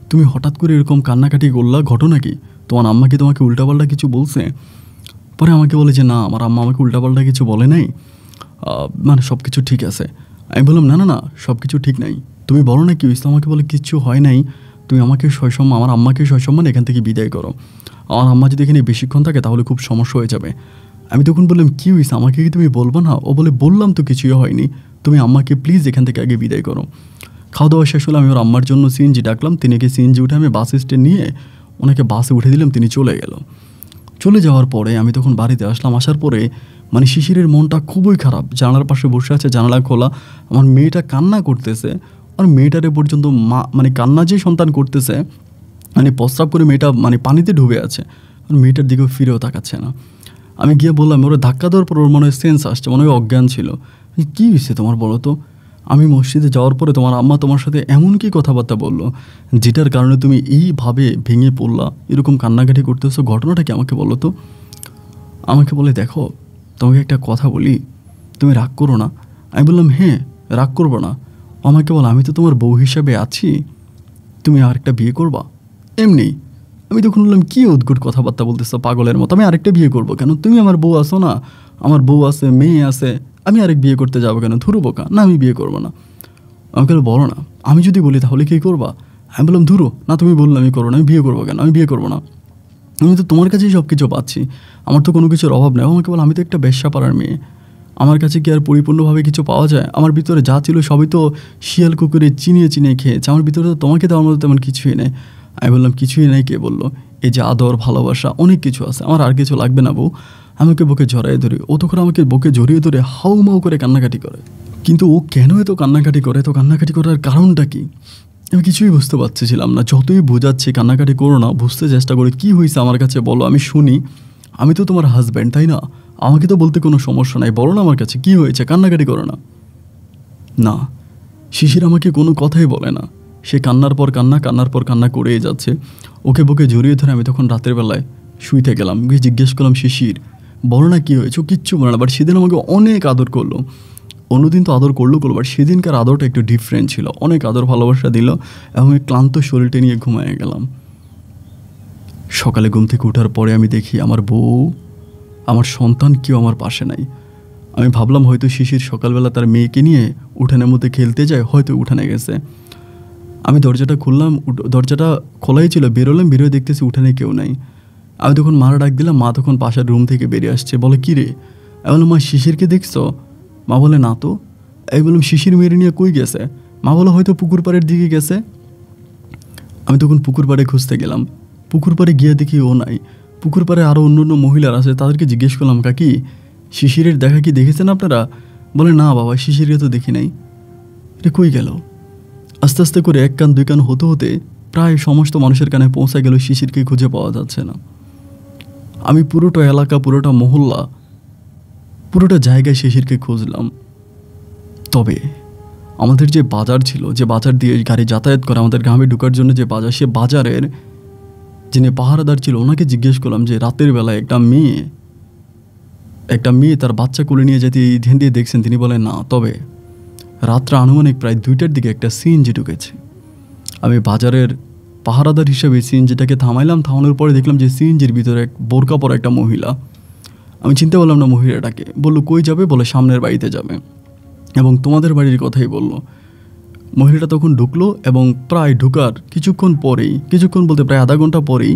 তুমি হঠাৎ করে এরকম কান্নাকাটি করলা, ঘটনা কি? তোমার আম্মা কি তোমাকে উল্টাপাল্টা কিছু বলছে? পরে আমাকে বলে যে, না, আমার আম্মা আমাকে উল্টাপাল্টা কিছু বলে নাই। মানে সব কিছু ঠিক আছে। আমি বললাম না না না, সব কিছু ঠিক নাই, তুমি বলো না কি হয়েছে। আমাকে বলে কিচ্ছু হয় নাই, তুমি আমাকে সসম্মান, আমার আম্মাকে সসম্মান এখান থেকে বিদায় করো। আমার আম্মা যদি এখানে বেশিক্ষণ থাকে তাহলে খুব সমস্যা হয়ে যাবে। আমি তখন বললাম কী হয়েছে, আমাকে কি তুমি বলবো না? ও বলে বললাম তো কিছুই হয়নি, তুমি আম্মাকে প্লিজ এখান থেকে আগে বিদায় করো। খাওয়া দাওয়া শেষ হলে আমি ওর আম্মার জন্য সিএনজি ডাকলাম, তিনিকে সিএনজি উঠে আমি বাস স্ট্যান্ড নিয়ে ওনাকে বাসে উঠে দিলাম, তিনি চলে গেল। চলে যাওয়ার পরে আমি তখন বাড়িতে আসলাম। আসার পরে মানে শিশিরের মনটা খুবই খারাপ, জানালার পাশে বসে আছে, জানালা খোলা, আমার মেয়েটা কান্না করতেছে। আর মেয়েটারে পর্যন্ত মানে কান্না যে সন্তান করতেছে, মানে প্রস্রাব করে মেয়েটা মানে পানিতে ডুবে আছে, আর মেয়েটার দিকেও ফিরেও তাকাচ্ছে না। আমি গিয়ে বললাম, ওরা ধাক্কা দেওয়ার পর ওর মনে হয় সেন্স আসছে, মনে হয় অজ্ঞান ছিল। কী হয়েছে তোমার বলো তো? আমি মসজিদে যাওয়ার পরে তোমার আম্মা তোমার সাথে এমন কি কথাবার্তা বললো যেটার কারণে তুমি এইভাবে ভেঙে পড়লা, এরকম কান্নাকাটি করতেছো, ঘটনাটা কি আমাকে বলো তো? আমাকে বলে দেখো তোমাকে একটা কথা বলি, তুমি রাগ করো না। আমি বললাম হ্যাঁ রাগ করবো না। আমাকে বলো আমি তো তোমার বউ হিসাবে আছি, তুমি আরেকটা বিয়ে করবা এমনি? আমি তখন বললাম কী উদ্গুট কথাবার্তা বলতেছো পাগলের মতো, আমি আরেকটা বিয়ে করবো কেন? তুমি আমার বউ আসো না, আমার বউ আছে, মেয়ে আছে, আমি আরেক বিয়ে করতে যাবো কেন? ধুরু বোকা, না আমি বিয়ে করবো না। আমাকে বলো না, আমি যদি বলি তাহলে কী করবা? আমি বললাম ধুরো না, তুমি বললে আমি করবো না, আমি বিয়ে করবো কেন? আমি বিয়ে করবো না, আমি তো তোমার কাছেই সব কিছু পাচ্ছি, আমার তো কোনো কিছুর অভাব নেই। আমাকে বলো আমি তো একটা বেশ্যা পাড়ার মেয়ে, আমার কাছে কি আর পরিপূর্ণভাবে কিছু পাওয়া যায়? আমার ভিতরে যা ছিল সবই তো শিয়াল কুকুরে চিনিয়ে চিনিয়ে খেয়েছে, আমার ভিতরে তো তোমাকে দেওয়ার মতো তেমন কিছুই নেই। আমি বললাম কিছুই নেই? কে বললো? এই যে আদর ভালোবাসা অনেক কিছু আছে, আমার আর কিছু লাগবে না বউ। আমাকে বুকে জড়াই ধরে, ও তখন আমাকে বুকে জড়িয়ে ধরে হাউ মাউ করে কান্নাকাটি করে। কিন্তু ও কেন এত কান্নাকাটি করে, তো কান্নাকাটি করার কারণটা কি আমি কিছুই বুঝতে পারছিলাম না। যতই বোঝাচ্ছি কান্নাকাটি করো না, বুঝতে চেষ্টা করি কী হয়েছে আমার কাছে বলো, আমি শুনি, আমি তো তোমার হাজব্যান্ড তাই না? আমাকে তো বলতে কোনো সমস্যা নাই, বলো না আমার কাছে কী হয়েছে, কান্নাকাটি করো না। না, শিশির আমাকে কোনো কথাই বলে না, সে কান্নার পর কান্না, কান্নার পর কান্না করেই যাচ্ছে। ওকে বুকে জড়িয়ে ধরে আমি তখন রাতের বেলায় শুইতে গেলাম, গিয়ে জিজ্ঞেস করলাম শিশির বলো না কী হয়েছে? কিচ্ছু বলে না, বাট সেদিন আমাকে অনেক আদর করলো। অন্যদিন তো আদর করলো, বাট সেদিনকার আদরটা একটু ডিফারেন্ট ছিল, অনেক আদর ভালোবাসা দিল এবং ক্লান্ত শরীরটা নিয়ে ঘুমিয়ে গেলাম। সকালে ঘুম থেকে ওঠার পরে আমি দেখি আমার বউ, আমার সন্তান কেউ আমার পাশে নাই। আমি ভাবলাম হয়তো শিশির সকালবেলা তার মেয়েকে নিয়ে উঠানের মধ্যে খেলতে যায়, হয়তো উঠানে গেছে। আমি দরজাটা খুললাম, দরজাটা খোলাই ছিল, বেরোলাম, বেরোয় দেখতেছি উঠানে কেউ নাই। আমি তখন মারা ডাক দিলাম, মা তখন পাশের রুম থেকে বেরিয়ে আসছে, বলে কী রে? আমি বললাম মা শিশিরকে দেখছো? মা বলে না তো। আমি বললাম শিশির মেরে নিয়ে কই গেছে? মা বলে হয়তো পুকুর পাড়ের দিকে গেছে। আমি তখন পুকুর পাড়ে খুঁজতে গেলাম, পুকুর পাড়ে গিয়ে দেখি ও নাই। পুকুর পাড়ে আরও অন্য অন্য মহিলারা আছে, তাদেরকে জিজ্ঞেস করলাম কাকি শিশিরের দেখা কি দেখেছেন আপনারা? বলে না বাবা, শিশিরকে তো দেখি নাই। এটা কই গেল? আস্তে আস্তে করে এক কান দুই কান হতে হতে প্রায় সমস্ত মানুষের কানে পৌঁছে গেল, শিশিরকে খুঁজে পাওয়া যাচ্ছে না। আমি পুরোটা এলাকা, পুরোটা মহল্লা, পুরোটা জায়গায় শিশিরকে খুঁজলাম। তবে আমাদের যে বাজার ছিল, যে বাজার দিয়ে গাড়ি যাতায়াত করে আমাদের গ্রামে ঢোকার জন্য যে বাজার, সে বাজারের যিনি পাহারাদার ছিল ওনাকে জিজ্ঞেস করলাম যে রাতের বেলায় একটা মেয়ে তার বাচ্চা কোলে নিয়ে যেতে ধ্যান দিয়ে দেখছেন? তিনি বলেন না। তবে রাত্রে আনুমানিক প্রায় 2টার দিকে একটা সিএনজি ঢুকেছে। আমি বাজারের পাহারাদার হিসেবে সিএনজিটাকে থামাইলাম, থামানোর পরে দেখলাম যে সিএনজির ভিতরে এক বোরকা পরা একটা মহিলা। আমি চিনতে পারলাম না মহিলাটাকে। বললো কই যাবে? বলে সামনের বাড়িতে যাবে এবং তোমাদের বাড়ির কথাই বলল। মহিলাটা তখন ঢুকলো এবং প্রায় ঢুকার কিছুক্ষণ বলতে প্রায় আধা ঘন্টা পরেই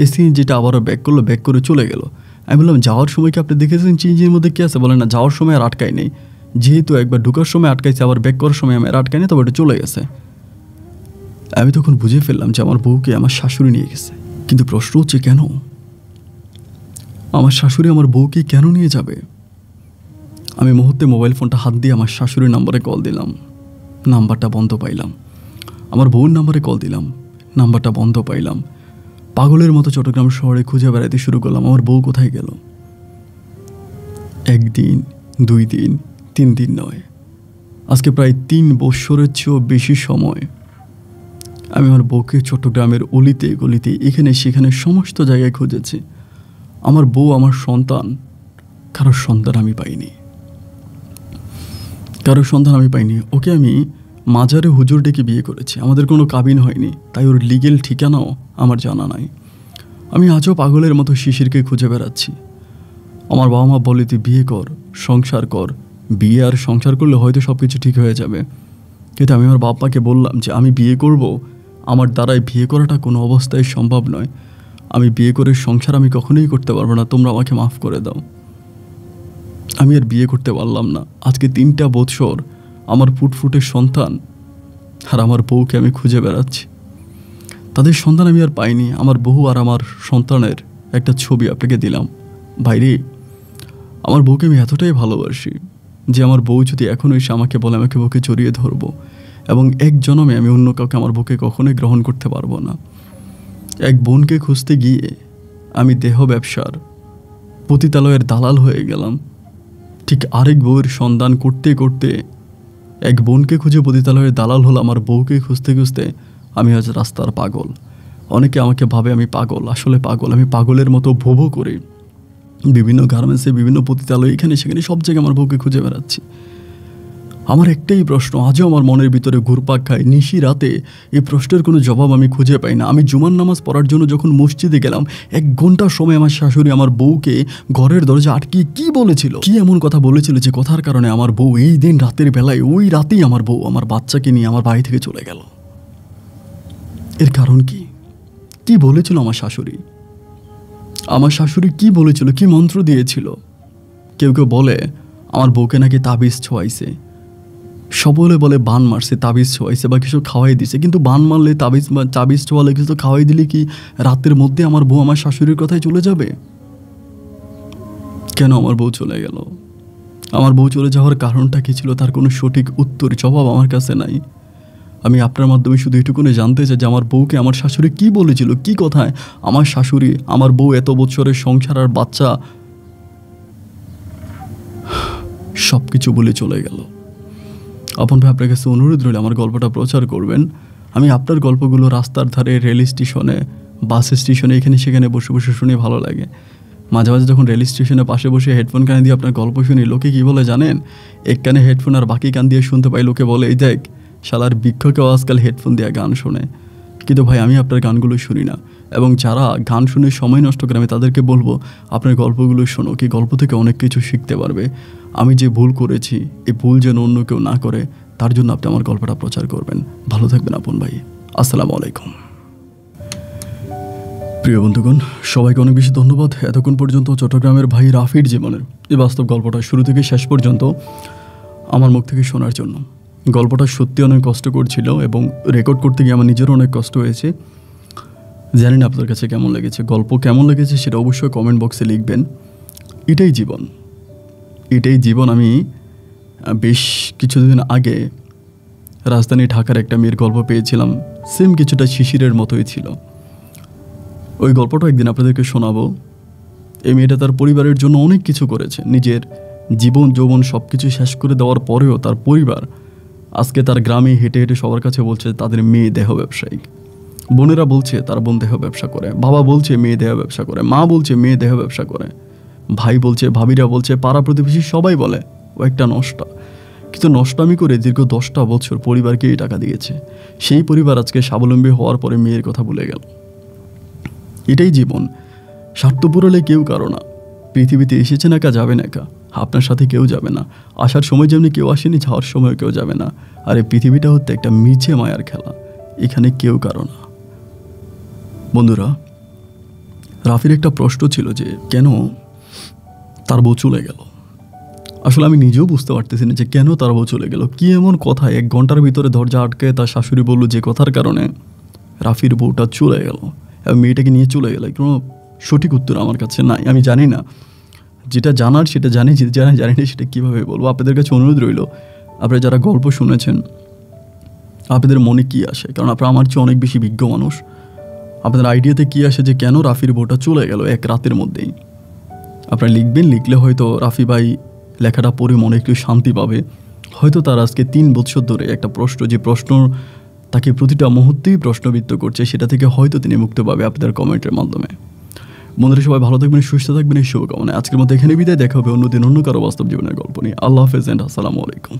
এই সিএনজিটা আবারও ব্যাক করলো, ব্যাক করে চলে গেল। আমি বললাম যাওয়ার সময় কি আপনি দেখেছেন সিএনজির মধ্যে কী আছে? বলে না, যাওয়ার সময় আর আটকাই নেই, যেহেতু একবার ঢুকার সময় আটকাইছে, আবার ব্যাক করার সময় আমি আর আটকাই নেই, তবে এটা চলে গেছে। আমি তখন বুঝে ফেললাম যে আমার বউকে আমার শাশুড়ি নিয়ে গেছে। কিন্তু প্রশ্ন হচ্ছে কেন? আমার শাশুড়ি আমার বউকে কেন নিয়ে যাবে? আমি মুহূর্তে মোবাইল ফোনটা হাত দিয়ে আমার শাশুড়ির নাম্বারে কল দিলাম, নাম্বারটা বন্ধ পাইলাম। আমার বউর নাম্বারে কল দিলাম, নাম্বারটা বন্ধ পাইলাম। পাগলের মতো চট্টগ্রাম শহরে খুঁজে বেড়াতে শুরু করলাম, আমার বউ কোথায় গেল। 1 দিন 2 দিন 3 দিন নয়, আজকে প্রায় 3 বছরের চেয়েও বেশি সময় আমি আমার বউকে চট্টগ্রামের অলিতে গলিতে এখানে সেখানে সমস্ত জায়গায় খুঁজেছি। আমার বউ, আমার সন্তান, কারোর সন্তান আমি পাইনি। ওকে আমি মাজারে হুজুর ডেকে বিয়ে করেছি, আমাদের কোনো কাবিন হয়নি, তাই ওর লিগেল ঠিকানাও আমার জানা নাই। আমি আজও পাগলের মতো শিশিরকে খুঁজে বেড়াচ্ছি। আমার বাবা মা বলে তুই বিয়ে কর, সংসার কর, বিয়ে আর সংসার করলে হয়তো সব কিছু ঠিক হয়ে যাবে। কিন্তু আমি আমার বাপ্পাকে বললাম যে আমি বিয়ে করব, আমার দ্বারাই বিয়ে করাটা কোনো অবস্থায় সম্ভব নয়। আমি বিয়ে করে সংসার আমি কখনোই করতে পারবো না, তোমরা আমাকে মাফ করে দাও। আমি আর বিয়ে করতে পারলাম না। আজকে 3টা বৎসর আমার ফুটফুটে সন্তান আর আমার বউকে আমি খুঁজে বেড়াচ্ছি। তাদের সন্তান আমি আর পাইনি। আমার বউ আর আমার সন্তানের একটা ছবি আপনাকে দিলাম। ভাইরে, আমার বউকে আমি এতটাই ভালোবাসি যে আমার বউ যদি এখনও এসে আমাকে বলে আমাকে বুকে জড়িয়ে ধরবো, এবং এক জন্মে আমি অন্য কাউকে আমার বুকে কখনোই গ্রহণ করতে পারবো না। এক বোনকে খুঁজতে গিয়ে আমি দেহ ব্যবসার পতিতালয়ের দালাল হয়ে গেলাম। ঠিক আরেক বউয়ের সন্ধান করতে করতে এক বোনকে খুঁজে পতিতালয়ের দালাল হলো। আমার বউকে খুঁজতে খুঁজতে আমি আজ রাস্তার পাগল। অনেকে আমাকে ভাবে আমি পাগল, আসলে পাগল। আমি পাগলের মতো ভোবো করে বিভিন্ন গার্মেন্টসে, বিভিন্ন পতিতালয়, এখানে সেখানে সব জায়গায় আমার বউকে খুঁজে বেড়াচ্ছি। আমার একটাই প্রশ্ন আজও আমার মনের ভিতরে ঘুরপাক খায়, নিশি রাতে এই প্রশ্নের কোনো জবাব আমি খুঁজে পাই না। আমি জুমার নামাজ পড়ার জন্য যখন মসজিদে গেলাম, 1 ঘন্টার সময় আমার শাশুড়ি আমার বউকে ঘরের দরজা আটকিয়ে কি বলেছিল, কি এমন কথা বলেছিল যে কথার কারণে আমার বউ এই দিন রাতের বেলায়, ওই রাতেই আমার বউ আমার বাচ্চাকে নিয়ে আমার বাড়ি থেকে চলে গেল। এর কারণ কি? কি বলেছিল আমার শাশুড়ি? আমার শাশুড়ি কি বলেছিল, কি মন্ত্র দিয়েছিল? কেউ কেউ বলে আমার বউকে নাকি তাবিজ ছোঁয়াইছে, সকলে বলে বান মারছে, তাবিজ ছোঁয়াইছে বা কিছু খাওয়াই দিছে। কিন্তু বান মারলে, তাবিজ ছোঁয়ালে, কিছু খাওয়াই দিলে কি রাতের মধ্যে আমার বউ আমার শাশুড়ির কথায় চলে যাবে? কেন আমার বউ চলে গেল? আমার বউ চলে যাওয়ার কারণটা কী ছিল, তার কোনো সঠিক উত্তর, জবাব আমার কাছে নাই। আমি আপনার মাধ্যমে শুধু এটুকুনি জানতে চাই যে আমার বউকে আমার শাশুড়ি কি বলেছিল, কি কথায় আমার শাশুড়ি আমার বউ এত বছরের সংসার আর বাচ্চা সব কিছু বলে চলে গেল। আপন ভাই, আপনার কাছে অনুরোধ রইল আমার গল্পটা প্রচার করবেন। আমি আপনার গল্পগুলো রাস্তার ধারে, রেল স্টেশনে, বাস স্টেশনে, এখানে সেখানে বসে বসে শুনে ভালো লাগে। মাঝে মাঝে যখন রেল স্টেশনে পাশে বসে হেডফোন কানে দিয়ে আপনার গল্প শুনি, লোকে কী বলে জানেন? এক কানে হেডফোন আর বাকি কান দিয়ে শুনতে পাই। লোকে বলে এই দেখ শালার বৃক্ষকেও আজকাল হেডফোন দিয়ে গান শোনে। কিন্তু ভাই, আমি আপনার গানগুলো শুনি না, এবং যারা গান শুনে সময় নষ্ট করে আমি তাদেরকে বলবো আপনার গল্পগুলো শোনো, কি গল্প থেকে অনেক কিছু শিখতে পারবে। আমি যে ভুল করেছি, এই ভুল যেন অন্য কেউ না করে, তার জন্য আপনি আমার গল্পটা প্রচার করবেন। ভালো থাকবেন আপন ভাই। আসসালামু আলাইকুম। প্রিয় বন্ধুগণ, সবাইকে অনেক বেশি ধন্যবাদ এতক্ষণ পর্যন্ত চট্টগ্রামের ভাই রাফির জীবনের এই বাস্তব গল্পটা শুরু থেকে শেষ পর্যন্ত আমার মুখ থেকে শোনার জন্য। গল্পটা সত্যি অনেক কষ্টকর ছিল, এবং রেকর্ড করতে গিয়ে আমার নিজেরও অনেক কষ্ট হয়েছে। জানি না আপনার কাছে কেমন লেগেছে, গল্প কেমন লেগেছে সেটা অবশ্যই কমেন্ট বক্সে লিখবেন। এটাই জীবন, এটাই জীবন। আমি বেশ কিছুদিন আগে রাজধানী ঢাকার একটা মেয়ের গল্প পেয়েছিলাম, সেম কিছুটা শিশিরের মতোই ছিল। ওই গল্পটা একদিন আপনাদেরকে শোনাবো। এই মেয়েটা তার পরিবারের জন্য অনেক কিছু করেছে, নিজের জীবন যৌবন সব কিছু শেষ করে দেওয়ার পরেও তার পরিবার আজকে তার গ্রামে হেঁটে হেঁটে সবার কাছে বলছে তাদের মেয়ে দেহ ব্যবসায়ী। বোনেরা বলছে তার বোন দেহ ব্যবসা করে, বাবা বলছে মেয়ে দেহ ব্যবসা করে, মা বলছে মেয়ে দেহ ব্যবসা করে, ভাই বলছে, ভাবিরা বলছে, পাড়া প্রতিবেশী সবাই বলে ও একটা নষ্টা। কিন্তু নষ্টামি করে দীর্ঘ 10টা বছর পরিবারকেই টাকা দিয়েছে। সেই পরিবার আজকে স্বাবলম্বী হওয়ার পরে মেয়ের কথা ভুলে গেল। এটাই জীবন। স্বার্থপর হলে কেউ কারো না। পৃথিবীতে এসেছেন একা, যাবেন একা। আপনার সাথে কেউ যাবে না। আসার সময় যেমনি কেউ আসেনি, যাওয়ার সময় কেউ যাবে না। আর এই পৃথিবীটা হচ্ছে একটা মিছে মায়ার খেলা, এখানে কেউ কারো না। বন্ধুরা, রাফির একটা প্রশ্ন ছিল যে কেন তার বউ চলে গেল। আসলে আমি নিজেও বুঝতে পারতেছি না যে কেন তার বউ চলে গেল। কি এমন কথা 1 ঘন্টার ভিতরে দরজা আটকে তার শাশুড়ি বলল যে কথার কারণে রাফির বউটা চলে গেল এবং মেয়েটাকে নিয়ে চলে গেল, কোনো সঠিক উত্তর আমার কাছে নাই। আমি জানি না, যেটা জানার সেটা জানি, যেটা জানি না সেটা কীভাবে বলবো। আপনাদের কাছে অনুরোধ রইল, আপনারা যারা গল্প শুনেছেন আপনাদের মনে কী আসে, কারণ আপনারা আমার চেয়ে অনেক বেশি বিজ্ঞ মানুষ। আপনাদের আইডিয়াতে কী আসে যে কেন রাফির বউটা চলে গেল 1 রাতের মধ্যেই। আপনারা লিখবেন, লিখলে হয়তো রাফি ভাই লেখাটা পড়ে মনে একটু শান্তি পাবে। হয়তো তার আজকে 3 বছর ধরে একটা প্রশ্ন, যে প্রশ্ন তাকে প্রতিটা মুহূর্তেই প্রশ্নবিদ্ধ করছে, সেটা থেকে হয়তো তিনি মুক্তি পাবে আপনাদের কমেন্টের মাধ্যমে। বন্ধুরা, সবাই ভালো থাকবেন, সুস্থ থাকবেন, এই শুভকামনায় আজকের মতো এখানে বিদায়। দেখা হবে অন্যদিন অন্য কারো বাস্তব জীবনের গল্প নিয়ে। আল্লাহ হাফেজ এন্ড আসসালামু আলাইকুম।